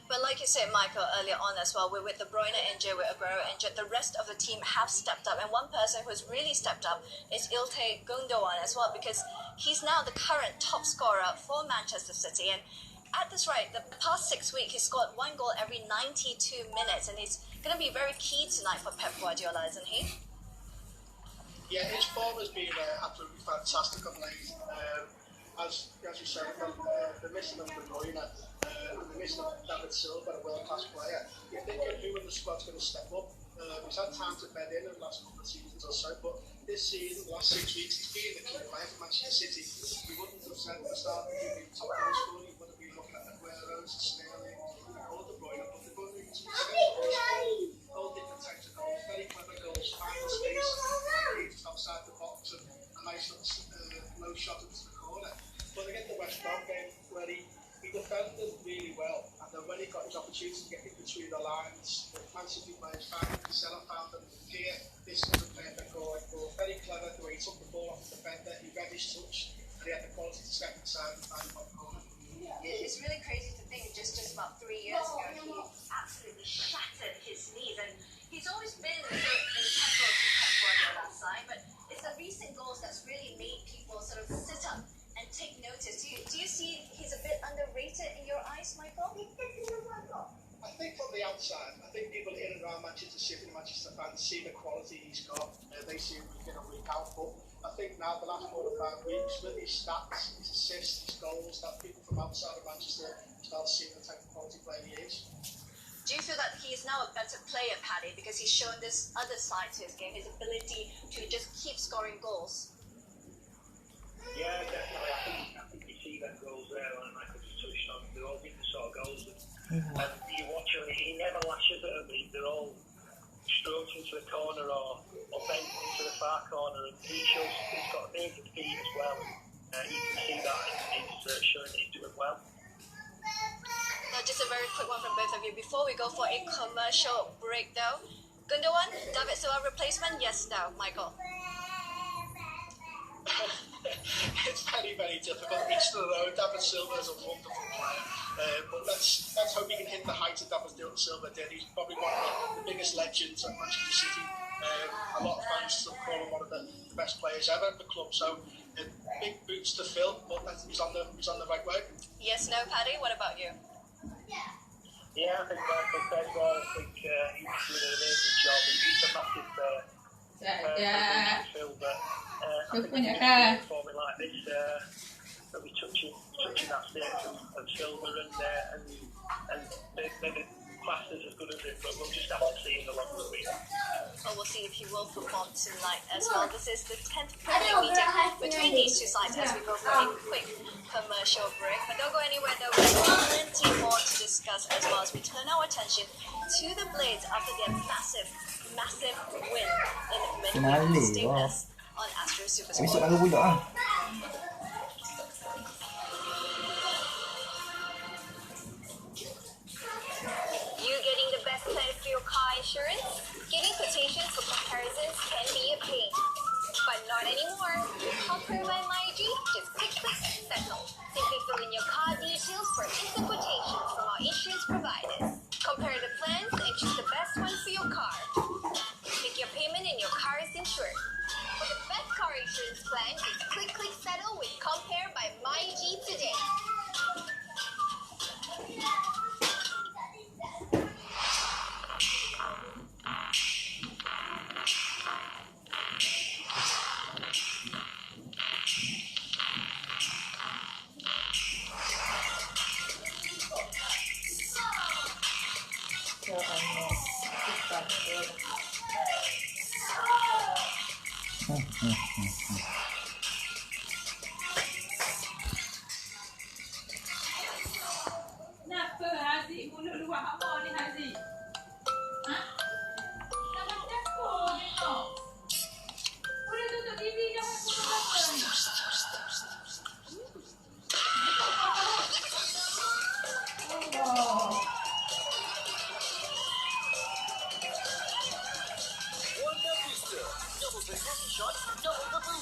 But like like you said, Michael, earlier on as well, with De Bruyne injured, with Aguero injured, the rest of the team have stepped up. And one person who's really stepped up is Ilkay Gundogan as well, because he's now the current top scorer for Manchester City. And at this rate, the past 6 weeks, he scored 1 goal every 92 minutes. And he's going to be very key tonight for Pep Guardiola, isn't he? Yeah, his form has been absolutely fantastic of late. As you said, the missing of De Bruyne and the missing of David Silva, a world-class player, you're thinking who in the squad's going to step up. He's had time to bed in the last couple of seasons or so, but this season, the last 6 weeks, he's been the key player for Manchester City. We wouldn't have said at the start that he'd be top goal scorer, he would have been looking at Aguero, Sterling, or De Bruyne, but De Bruyne is all different types of goals, very clever goals, final space, just outside the box, and a nice little low shot into the corner. But again, the West Brom game, where he defended really well, and then when he got his opportunity to get in between the lines, the Man City players found him, Cancelo found him. Here, this was a perfect goal. Very clever the way he took the ball off the defender, he read his touch, and he had the quality to step inside and find the ball corner. It's really crazy to think just about 3 years ago, he absolutely shattered his knees, and he's always been sort of integral to Pep Guardiola's side, but it's the recent goals that's really made people sort of sit up and take notice. Do you see he's a bit underrated in your eyes, Michael? I think from the outside, I think people in and around Manchester City and Manchester fans see the quality he's got. They see him week in and week out. But I think now the last 4 or 5 weeks, with his stats, his assists, his goals, that people from outside of Manchester start seeing the type of quality player he is. Do you feel that he is now a better player, Paddy, because he's shown this other side to his game, his ability to just keep scoring goals? Yeah, definitely. I think you see them goals there, like Michael just touched on. They're all different sort of goals. And you watch him, he never lashes at them. They're all strokes into the corner or bent into the far corner. And he shows he's got a big feet as well. You can see that he's showing that he's doing well. Now, just a very quick one from both of you. Before we go for a commercial break, though, Gundogan, David Silva replacement? Yes, no, Michael. It's very, very difficult. Each to their own. David Silva is a wonderful player, but let's hope he can hit the heights that David Silva did. He's probably one of the biggest legends at Manchester City. A lot of fans still call him one of the best players ever at the club. So big boots to fill, but he's on the right way. Yes, no, Paddy. What about you? Yeah, I think Michael said well. I think he's doing an amazing job. He's a massive midfielder. I think he's performing like this, they'll be touching that state of Silver and maybe classed as good as it, but we'll just have to see in the long run. Well, we'll see if he will perform tonight as well. This is the 10th Premier League meeting between these two sides as we go for a quick commercial break. But don't go anywhere, though. We've got plenty more to discuss as well as we turn our attention to the Blades after their massive win in midweek status on Astro Supersport. Besok lagu budak lah. You getting the best plan for your car insurance? Getting quotations for comparisons can be a pain, but not anymore. Conquer by MyG, just click, settle. Simply fill in your car details for instant quotations from our insurance providers. Compare the plans and choose the best one for your car. Make your payment and your car is insured. For the best car insurance plan, just click, settle with Compare by MyG today. Kenapa Haziq mulut luar apa ni Haziq? Ha? Jangan campur tengok. Boleh tutup TV jangan pukul belakang. Oh. One Vista. Double the heavy shots, double the boost.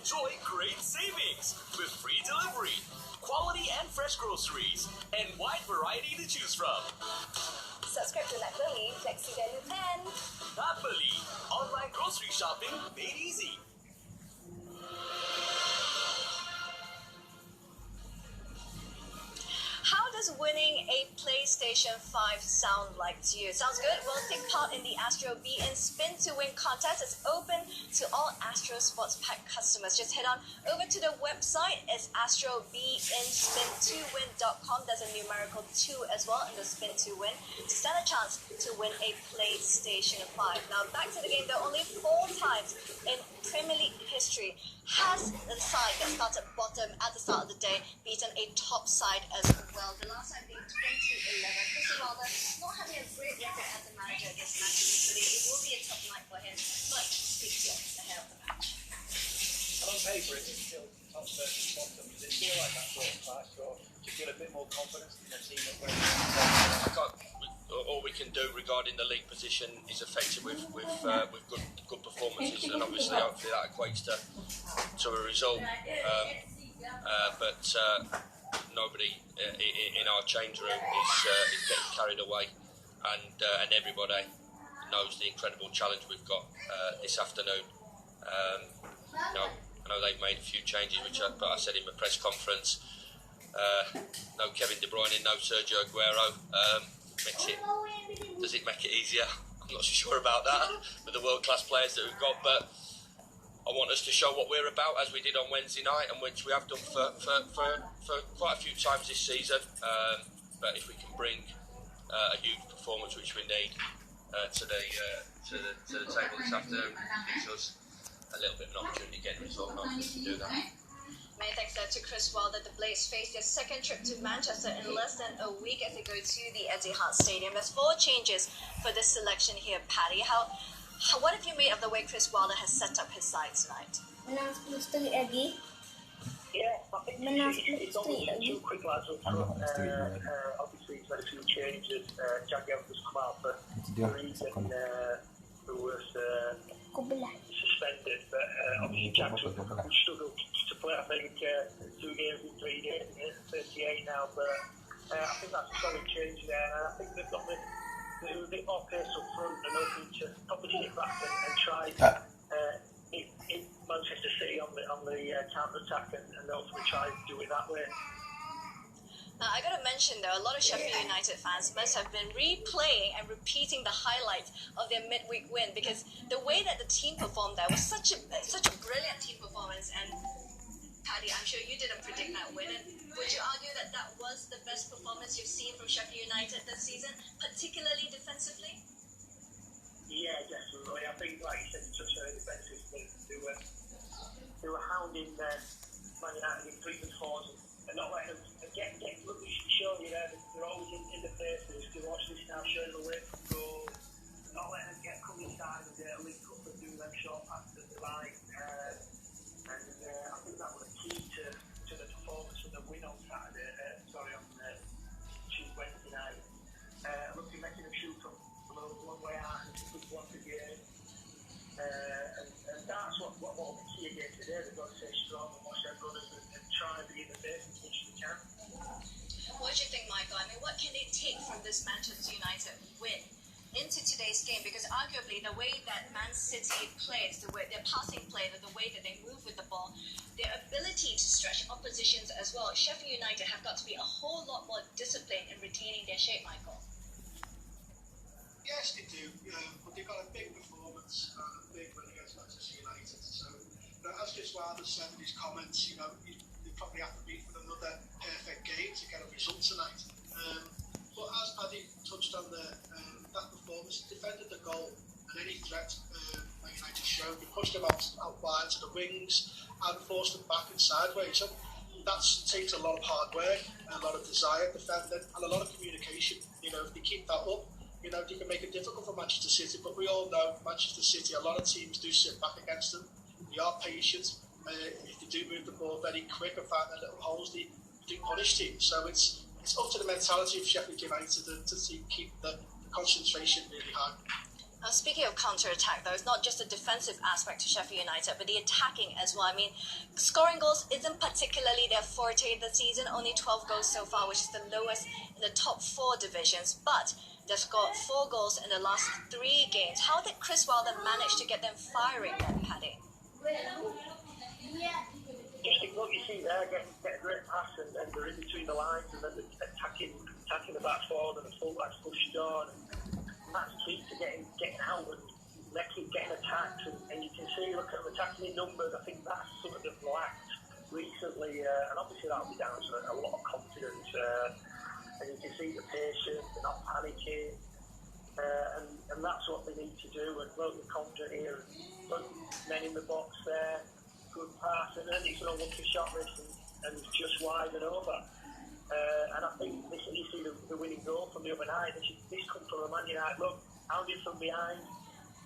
enjoy great savings with free delivery, quality and fresh groceries, and wide variety to choose from. Subscribe to Nakbeli, Flexi Value Plan. Happily, online grocery shopping made easy. How does winning a PlayStation 5 sound like to you? Sounds good? Well, take part in the Astro Be In Spin to Win contest. It's open to all Astro Sports Pack customers. Just head on over to the website. It's astrobeinspin2win.com. There's a numerical 2 as well in the spin to win to stand a chance to win a PlayStation 5. Now, back to the game. There are only 4 times in Premier League history has the side that started bottom at the start of the day beaten a top side as well. The last time being 2011. Chris Wilder not having a great record as a manager this match today. It will be a tough night for him, but he's still ahead of the match. And on paper, it's still top versus bottom. Does it feel like that sort of clash, or do you feel a bit more confidence in the team that we're all we can do regarding the league position is effective with good performances, and obviously hopefully that equates to a result. But nobody in our change room is getting carried away, and everybody knows the incredible challenge we've got this afternoon. I know they've made a few changes, but I said in my press conference, no Kevin De Bruyne, no Sergio Aguero. Does it make it easier? I'm not so sure about that with the world-class players that we've got, but I want us to show what we're about, as we did on Wednesday night, and which we have done for quite a few times this season. But if we can bring a huge performance, which we need, to the table this afternoon, it gives us a little bit of an opportunity to get the result, and hopefully we can do that. Many thanks to Chris Wilder. The Blades face their second trip to Manchester in less than a week as they go to the Etihad Stadium. There's 4 changes for this selection here, Paddy. What have you made of the way Chris Wilder has set up his side tonight? Menang 10 street lagi. Yeah, I think it's obviously 2 quick lads up front. Obviously, he's made a few changes. Jack Evans has come out for reason, who was suspended, but obviously Jack struggled to play, I think, 2 games in 3 days, 38 now, but I think that's a solid change there, and I think they've got a bit more pace up front and open to probably sit back and try in Manchester City on the counter-attack and hopefully try to do it that way. Now, I got to mention, though, a lot of Sheffield United fans must have been replaying and repeating the highlights of their midweek win, because the way that the team performed there was such a brilliant team performance. And Paddy, I'm sure you didn't predict that win. And would you argue that that was the best performance you've seen from Sheffield United this season, particularly defensively? Yeah, definitely. I think, like you said, such a defensive thing. They were hounding Man United in 3 and 4s and not letting them get showing you there. They're always in the faces. To watch this now, showing the way from goal, not letting them get come inside and get a link up and do them short passes at the line. And I think that was key to the performance of the win on Saturday. On Wednesday night. Looking, making them shoot from one way out and once again. And that's what will be key again today. They've got to stay strong and watch their brothers and try and be in the base as much as they can. What do you think, Michael? I mean, what can they take from this Manchester United win into today's game? Because arguably the way that Man City plays, the way their passing play, the way that they move with the ball, their ability to stretch oppositions as well, Sheffield United have got to be a whole lot more disciplined in retaining their shape, Michael. Yes, they do, but they've got a big performance and a big win against Manchester United. So, as Chris Wilder said in his comments, they probably have to beat with another perfect game to get a result tonight. But as Paddy touched on that performance, defended the goal and any threat Man United showed. They pushed them out wide to the wings and forced them back and sideways. So that takes a lot of hard work, a lot of desire defending, and a lot of communication. If they keep that up, they can make it difficult for Manchester City, but we all know Manchester City, a lot of teams do sit back against them. They are patient. If they do move the ball very quick and find their little holes, they do punish teams. So it's up to the mentality of Sheffield United to keep the concentration really high. Speaking of counter-attack, though, it's not just the defensive aspect to Sheffield United, but the attacking as well. I mean, scoring goals isn't particularly their forte this season, only 12 goals so far, which is the lowest in the top 4 divisions, but they've scored 4 goals in the last 3 games. How did Chris Wilder manage to get them firing then, Paddy? Just what you see there, getting a great pass and they're in between the lines and then attacking the back forward and the full back's pushed on. That's key to getting out and keep getting attacked and you can see, look at them attacking in numbers. I think that's something they've lacked recently and obviously that'll be down to a lot of confidence and you can see the patience, they're not panicking and that's what they need to do and look, they're confident here and look, men in the box there, good pass and then it's an unlucky shot list and it's just wide and over. And I think you see the winning goal from the other night. This comes from a Man United. Look, hounding from behind,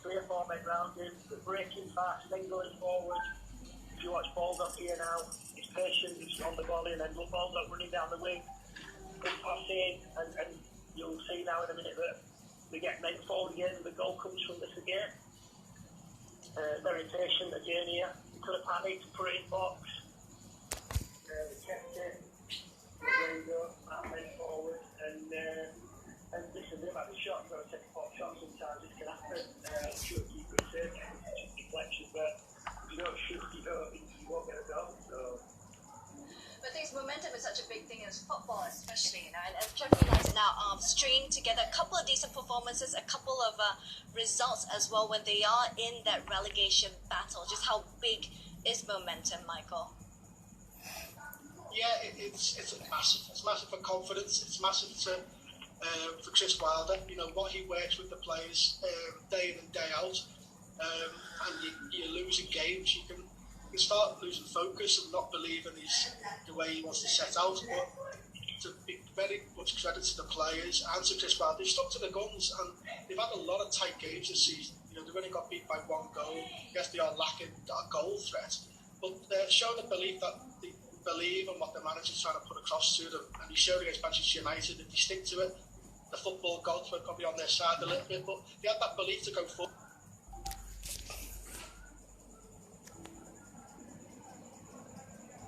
3 or 4 men round him, they're breaking fast, then going forward. If you watch Baldock here now, he's patient, he's on the volley, and then look, Baldock running down the wing, good pass in, and you'll see now in a minute that they get men forward again, and the goal comes from this again. Very patient again here. They could have panicked to put it in box. They kept it. There you go, that went forward, and listen, they've had a shot, you've got to take a pop shot sometimes, it can happen. I'm sure keeper is safe, it's just deflection, but if you don't shoot, you won't get a goal, so. But I think momentum is such a big thing in football, especially, and Sheffield United now string together a couple of decent performances, a couple of results as well when they are in that relegation battle. Just how big is momentum, Michael? Yeah, it's massive. It's massive for confidence. It's massive for Chris Wilder. You know what he works with the players day in and day out, and you're losing games. You can start losing focus and not believing the way he wants to set out. But to be very much credit to the players and to Chris Wilder, they've stuck to the guns and they've had a lot of tight games this season. You know, they've only got beat by 1 goal. Yes, they are lacking a goal threat, but they're showing the belief that they believe in what the manager's trying to put across to them, and he showed against Manchester United. If they stick to it, the football gods were probably on their side a little bit, but they had that belief to go forward.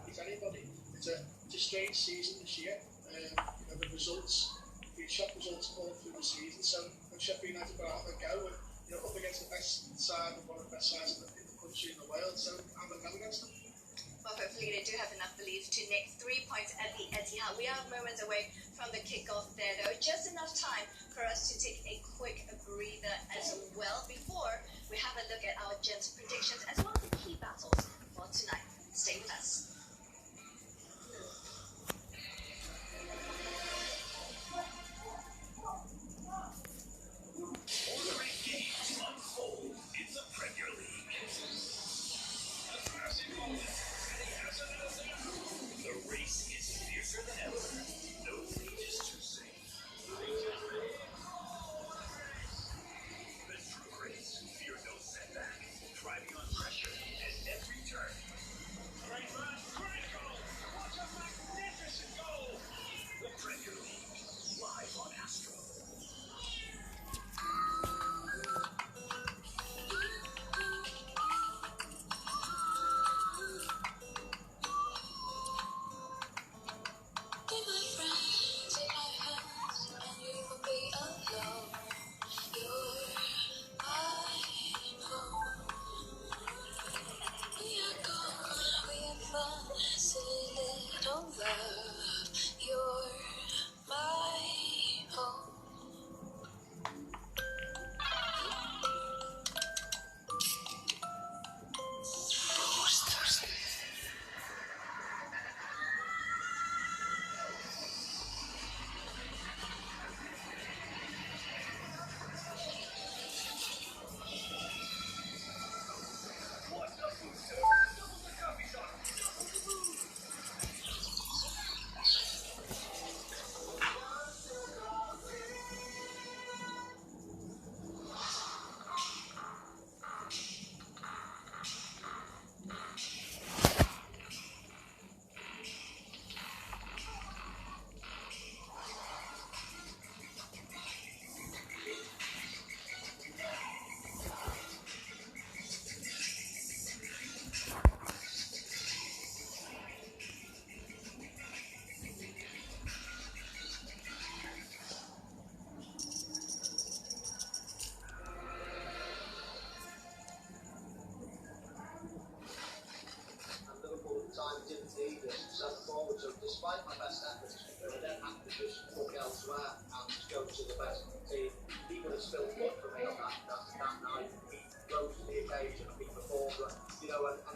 If anybody, it's a strange season this year. You know, the results, the shot results all through the season. So when Sheffield United got out of the go, and you know, up against the best side of one of the best sides in the country, in the world, so I'm a go against them. Well, hopefully they do have enough belief to nick 3 points at the Etihad. We are moments away from the kickoff there, though. Just enough time for us to take a quick breather as well before we have a look at our gents' predictions as well as the key battles for tonight. Stay with us. Every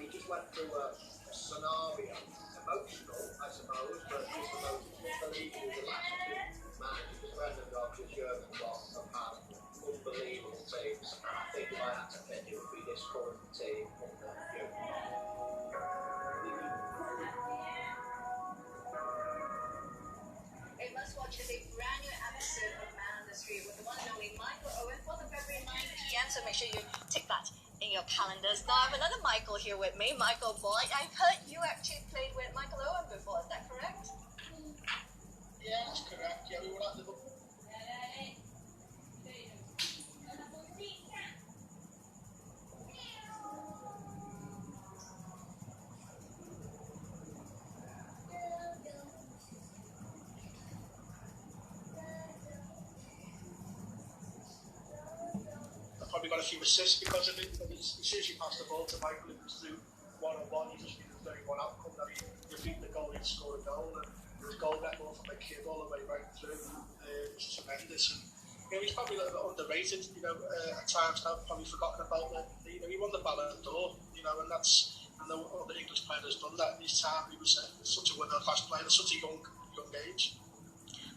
we just went through a scenario, emotional, I suppose, but just the most unbelievable relaxing match. Because Brendan Rodgers, Jurgen Klopp have had unbelievable teams, and I think if I had to pick, it would be this current team under Jurgen A must-watch is a brand new episode of Man on the Street with the one and only Michael Owen for the February 9 p.m. So make sure you tick that in your calendars. Now I have another Michael here with me, Michael Boy. I heard you actually played with Michael Owen before. Is that correct? Yeah, that's correct. Yeah, we were at Liverpool. Probably got a few assists because of it. As soon as you pass the ball to Michael, it was through one-on-one. He just needed 31 outcome that he beat the goal, he'd score a goal, and his goal net more from a kid all the way right through. It was tremendous. And he's probably a little bit underrated. At times I've probably forgotten about that. He won the Ballon d'Or. And that's. I know all the English players has done that in his time. He was such a winner-class player at such a young age.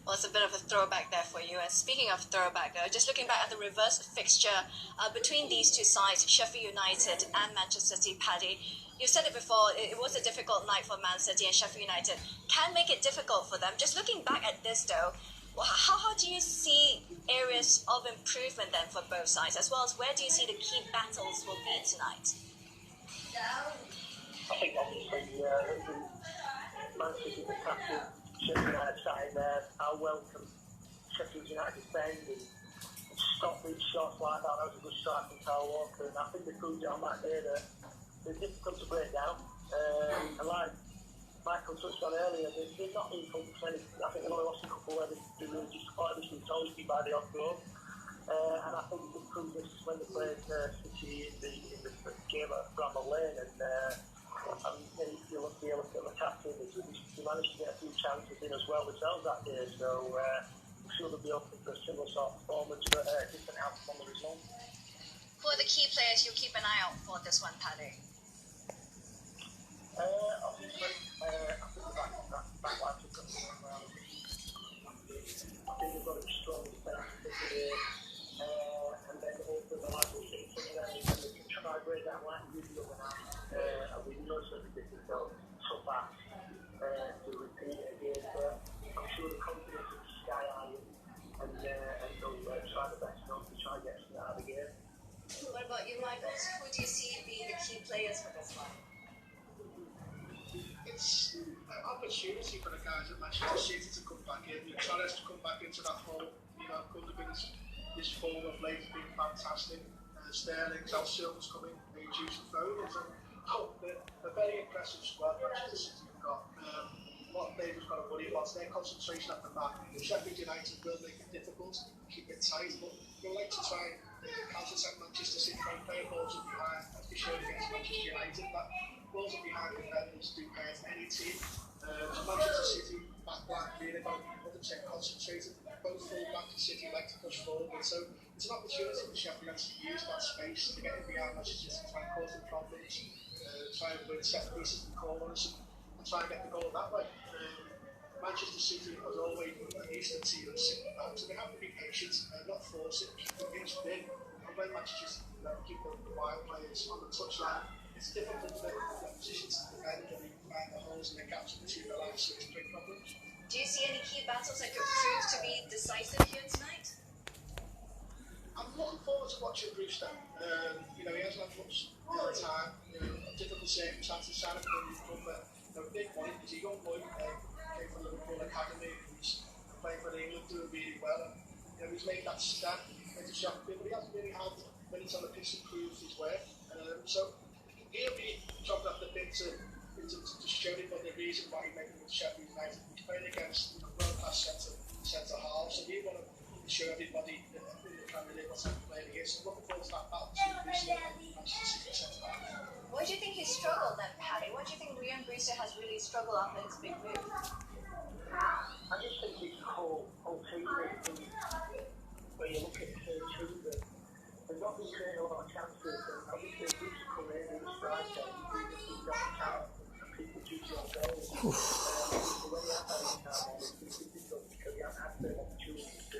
Well, it's a bit of a throwback there for you. And speaking of throwback, though, just looking back at the reverse fixture between these two sides, Sheffield United and Manchester City, Paddy, you said it before, it was a difficult night for Man City, and Sheffield United can make it difficult for them. Just looking back at this, though, how do you see areas of improvement then for both sides, as well as where do you see the key battles will be tonight? I think obviously Man City's attacking, Sheffield United side there. I welcome Sheffield United defend and stop these shots like that. That was a good strike from Kyle Walker, and I think they proved it on that day that they're difficult to break down. And like Michael touched on earlier, they're not in competition. I think they've only lost a couple where they're really disappointed, which was toasted by the odd goal. And I think they proved this when they played City in the game at Bramall Lane. And if you look at the captain, they managed to get a few chances in as well themselves that day. So I'm sure they'll be open for a similar sort of performance, but a different outcome on the result. Who are the key players you'll keep an eye out for this one, Paddy? Obviously, I think the back line took up the well. I think they've got a strong defence today. And then also the lads will see some of them and they can try to break that line really over now. And we know it's going to be difficult, tough act to repeat it again, but I'm sure the confidence is sky high and they'll try the best not to try and get us out of the game. What about you, Michael? Who do you see being the key players for this one? It's an opportunity for the guys at Manchester City to come back in. Torres to come back into that hole. Could have been his form of late has been fantastic. Sterling, Al Silva's coming, Juice and Foden. They're very impressive squad Manchester City have got. What they've just got to worry about is their concentration at the back. Sheffield United will make it difficult, keep it tight, but they'll like to try and counter-attack Manchester City by playing balls up behind, as they showed against Manchester United. That balls up behind defenders do hurt any team. So Manchester City back line really got to be 100% concentrated. Both full back City like to push forward, so it's an opportunity for Sheffield United to use that space to get in behind Manchester City, try and cause them problems, try and win set pieces and corners, and try and get the goal that way. Manchester City has always been an Eastern team and sitting back, so they have to be patient, not force it, keep the games big, and when Manchester City keep the wild players on the touchline, it's difficult for the opposition to defend and find the holes and the gaps between the lines, so it's a big problem. Do you see any key battles that could prove to be decisive here tonight? I'm looking forward to watching Brewster. He hasn't had much time, difficult circumstances, signing for the big money. He's a young boy, came from the Liverpool Academy, he's playing for England, doing really well. And, he's made that step into Sheffield, but he hasn't really had minutes on the pitch to prove his worth. So he'll be chopping up the bit to show everybody the reason why he made it with Sheffield United. He's playing against world-class centre half, so we want to show everybody in the Premier League what's playing against. So looking forward to that battle between Brewster and Manchester City centre half. Where do you think he struggled then, Paddy? What do you think Ryan Brewster has really struggled after his big move? I just think his whole team thing, where you look at the team, they've not been creating a lot of chances, and obviously Brewster come in and strike out. when he has had his time on, it's been difficult because he hasn't had the opportunity to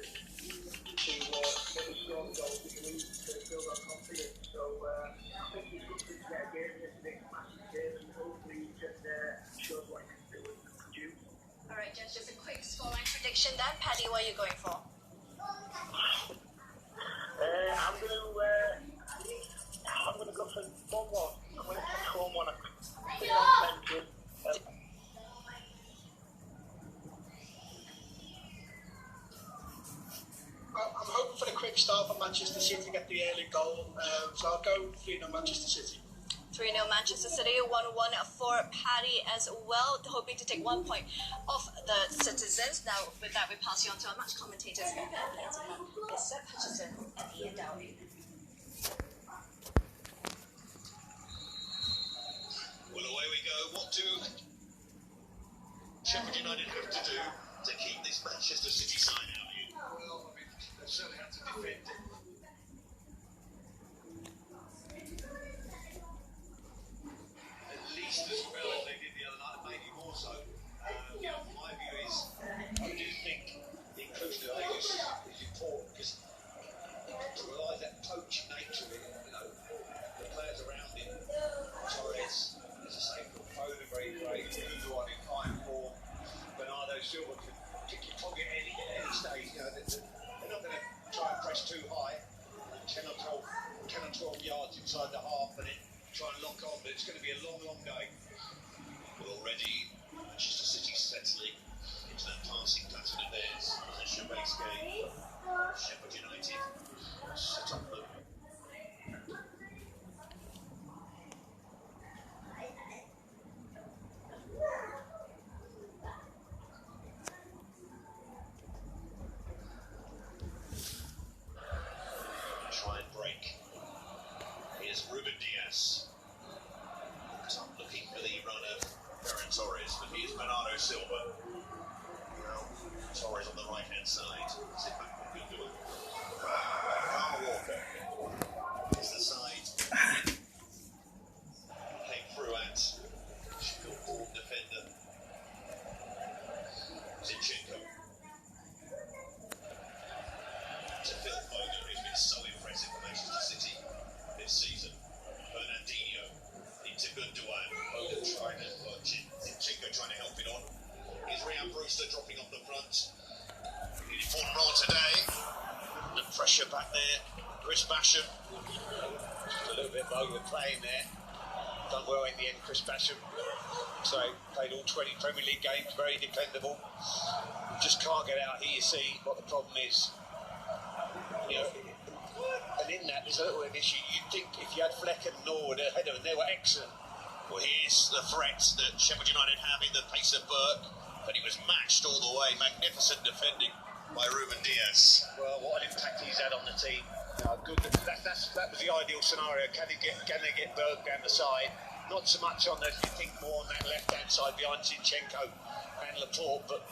maybe score the goals that he needs to build on confidence. So I think he's good to get a game yesterday, a massive game, and hopefully he can shows what he can do and produce. Alright, just a quick scoreline prediction then. Paddy, what are you going for? I'm gonna go for 1-1. I'm gonna take home one. I'm hoping for a quick start for Manchester City to get the early goal. So I'll go 3-0 Manchester City. 3-0 Manchester City, 1-1 for Paddy as well, hoping to take 1 point off the Citizens. Now, with that, we pass you on to our match commentators here at the Etihad. It's Seb Hutchison and Ian Dowie. Well, away we go. What do Sheffield United have to do to keep this Manchester City side out here? Well, I mean, they've certainly had to defend it. At least as well as they did the other night, maybe more so. My view is, I do think the inclusion of Davis is important because to realise that poaching nature of it, the players around him, Torres, as I say, Foden very great, Gundogan in fine form, Bernardo Silva can kick your pocket at any stage. They're not going to try and press too high, 10 or 12 yards inside the half, and then try and lock on, but it's going to be a long, long game. Well, already Manchester City settling into that passing pattern of theirs, possession-based game. Sheffield United set up the try and break. Here's Ruben Diaz. Looking for the run of Ferran Torres, but here's Bernardo Silva. Well, Torres on the right-hand side. Sit back with Gundogan. Carl Walker is the side. Came through at Sheffield-born defender Zinchenko. To Phil Foden, who's been so impressive for Manchester City this season. Fernandinho into Gundogan. Foden trying to Zinchenko trying to help it on. Here's Ryan Brewster dropping off the front. An important role today. The pressure back there. Chris Basham. Just a little bit low with playing there. Done well in the end, Chris Basham. So played all 20 Premier League games, very dependable. Just can't get out here. You see what the problem is. And in that, there's a little bit of issue. You'd think if you had Fleck and Nord ahead of them, they were excellent. Well, here's the threat that Sheffield United have in the pace of Burke, but he was matched all the way. Magnificent defending by Ruben Diaz. Well, what an impact he's had on the team. Good. That was the ideal scenario. Can they get Burke down the side? Not so much on the, you think more on that left-hand side behind Zinchenko and Laporte, but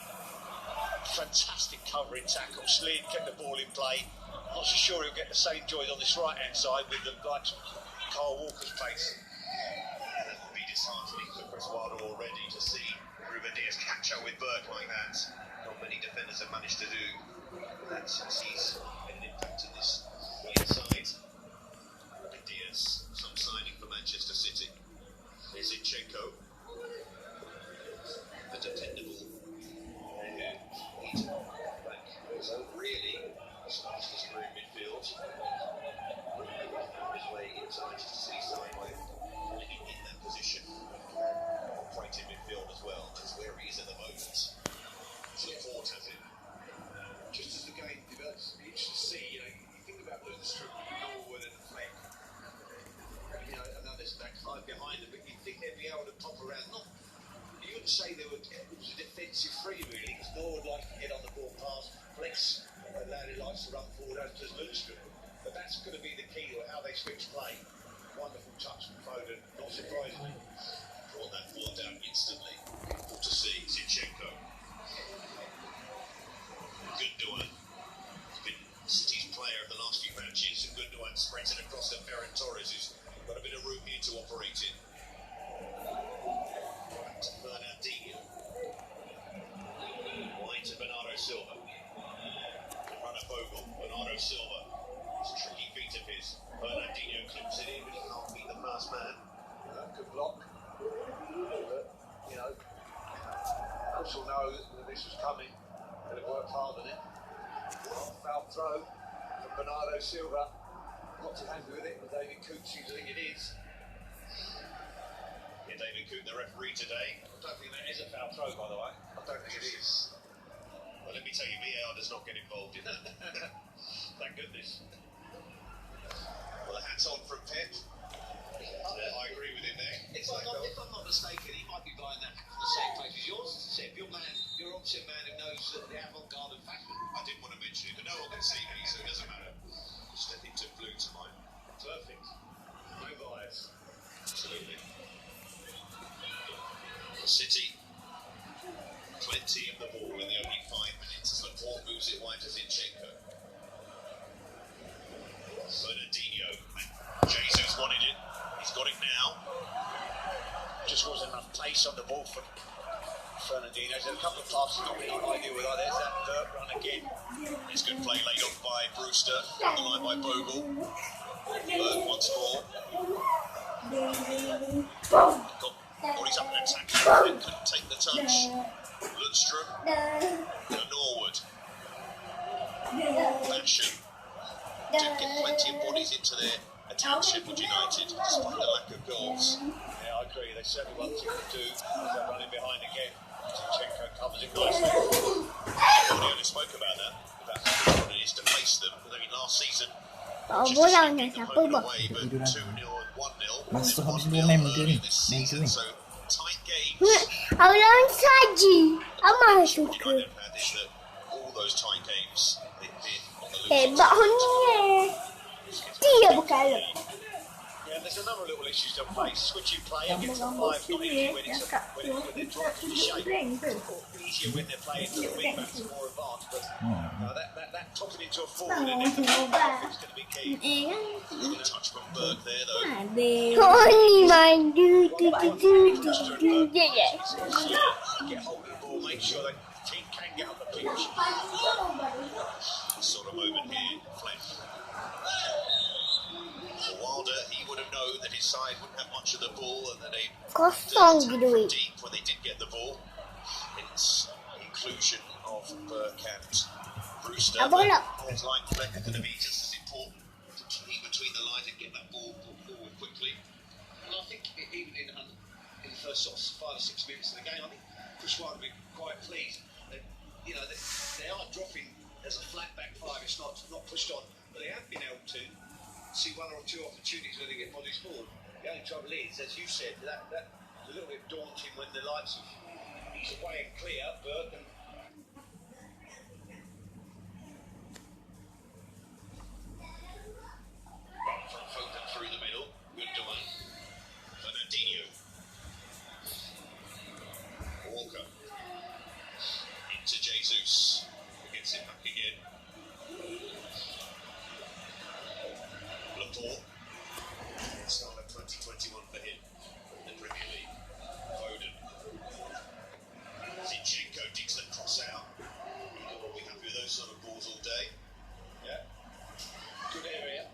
fantastic covering tackle. Sleed kept the ball in play. Not so sure he'll get the same joy on this right-hand side with the likes of Carl Walker's pace. That would be disheartening for Chris Wilder already to see Ruben Diaz catch up with Burke like that. Not many defenders have managed to do that since he's made an impact in this right side. Ruben Diaz, some signing for Manchester City. There's Zinchenko. A dependable back. So really, Manchester City in midfield. His way into Manchester City side by in that position. Operating midfield as well. That's where he is at the moment. Support has it. Just as the game develops, it'll be interesting to see. You think about Lundstrom, Norwood, and Fleck. I know there's back five behind them, but you'd think they'd be able to pop around. You wouldn't say it was a defensive free, really, because Norwood likes to get on the ball past. Flex likes to run forward, as does Lundstrom. But that's going to be the key to how they switch play. Wonderful touch from Foden, not surprisingly. Brought that ball down instantly. Good to see Zinchenko. Gundogan. He's been City's player of the last few matches. And Gundogan spreads it across to Ferran Torres, who's got a bit of room here to operate in. Right, Fernandinho. know that this was coming, but it worked hard on it. Foul throw from Bernardo Silva. Not too happy with it, but David Coote seems to think it is. Yeah, David Coote, the referee today. I don't think that is a foul throw, by the way. I don't think it is. Well, let me tell you, VAR does not get involved in that. Thank goodness. Well, the hat's on from Pep. I agree with him there. If I'm not mistaken, he might be buying that from the same place as yours. Seb, you're obviously a man who knows the avant-garde of fashion. I didn't want to mention it, but no one can see me, so it doesn't matter. Just let it took blue to mine. Perfect. No bias. Absolutely. City, plenty of the ball in the opening 5 minutes as Laporte moves it wide to Zinchenko. Bernardinho. Jesus wanted it. He's got it now. Just wasn't enough pace on the ball for Fernandinho. There's a couple of passes not been ideal with. There's that dirt run again. It's good play laid off by Brewster. Down the line by Bogle. Berg once more. Got he's up in attack. Couldn't take the touch. Lundstrom. And Norwood. Basham. Did get plenty of bodies into their attack, Sheffield United, despite the lack of goals. Yeah, I agree. They certainly one thing to do is they're running behind again. Zinchenko covers it nicely. We only spoke about that. About how important it is to face them. I mean, last season, just escaping them home and away, but 2-0 and 1-0. Masa habis 2 main mungkin ni. Main tu ni. So, tight games. Orang saji. Amal suka. They've had is that all those tight games, they've been on the losing Hebat ni. Dia berkalah. Yeah, there's a number of little issues they'll face. Switching play against the five, not easy when they're driving to shape. Easier when they're playing to the wing backs more advanced, but that topping into a forward and then the back is going to be key. Good touch from Berg there, though. Only my do. Get hold of the ball, make sure that the team can get up the pitch. Sort of moment here, Flem. For Wilder, he would have known that his side wouldn't have much of the ball and that they Kosong gitu. deep when they did get the ball. It's inclusion of Burke and Brewster. Holds line fleck are going to be just as important to keep between the lines and get that ball forward quickly. And I think even in the first sort of 5 or 6 minutes of the game, I think Chris Wilder will be quite pleased. They are dropping as a flat back five. It's not pushed on, but they have been able to see 1 or 2 opportunities where they get bodies forward. The only trouble is, as you said, that's a little bit daunting when the likes of he's away and clear, Burke and Foden through the middle. Good doing. Fernandinho. Walker. Into Jesus. Gets it back again. Laporte. Start of 2021 for him in the Premier League. Foden. Zinchenko digs the cross out. We'll be happy with those sort of balls all day. Yeah. Good area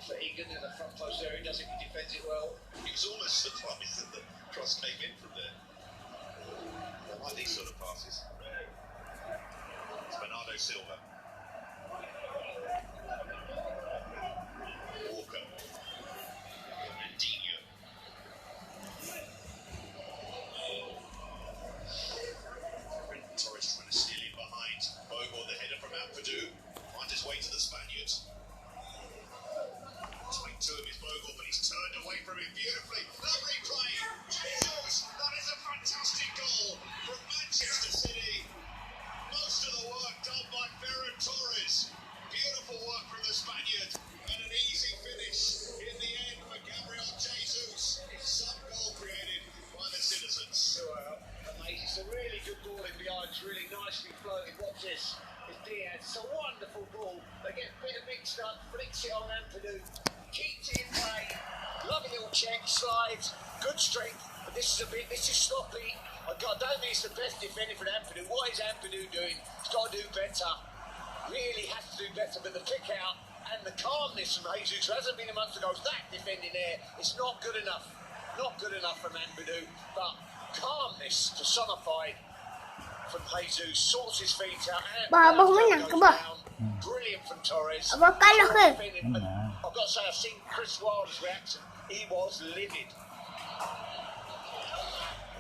for Egan in the front post area. Does it? He defends it well. He was almost surprised that the cross came in from there. I like these sort of passes. It's Bernardo Silva. Walker. Fernandinho. Torres trying to steal in behind. Bogle, the header from Ampadu. Finds his way to the Spaniards. Tight to him is Bogle, but he's turned away from him beautifully. Lovely play. Jesus, that is a fantastic goal from Manchester City. Most of the work done by Ferran Torres. Beautiful work from the Spaniard and an easy finish in the end for Gabriel Jesus. Some goal created by the citizens. Amazing. It's a really good ball in behind. It's really nicely floated. Watch this. It's Diaz. It's a wonderful ball. They get a bit mixed up. Flicks it on Ampadu. Keeps it in play. Lovely little check. Slides. Good strength. But this is sloppy. I don't think it's the best defending for Ampadu. What is Ampadu doing? He's got to do better. Really has to do better. But the kick out and the calmness from Jesus, who hasn't been amongst the goals, that defending there, it's not good enough. Not good enough from Ampadu. But calmness personified. from Jesus, sorts his feet out. And Bah, bah, goes mana ke bah? down. Brilliant from Torres. Abang kalah ke? I've got to say, I've seen Chris Wilder's reaction. He was livid.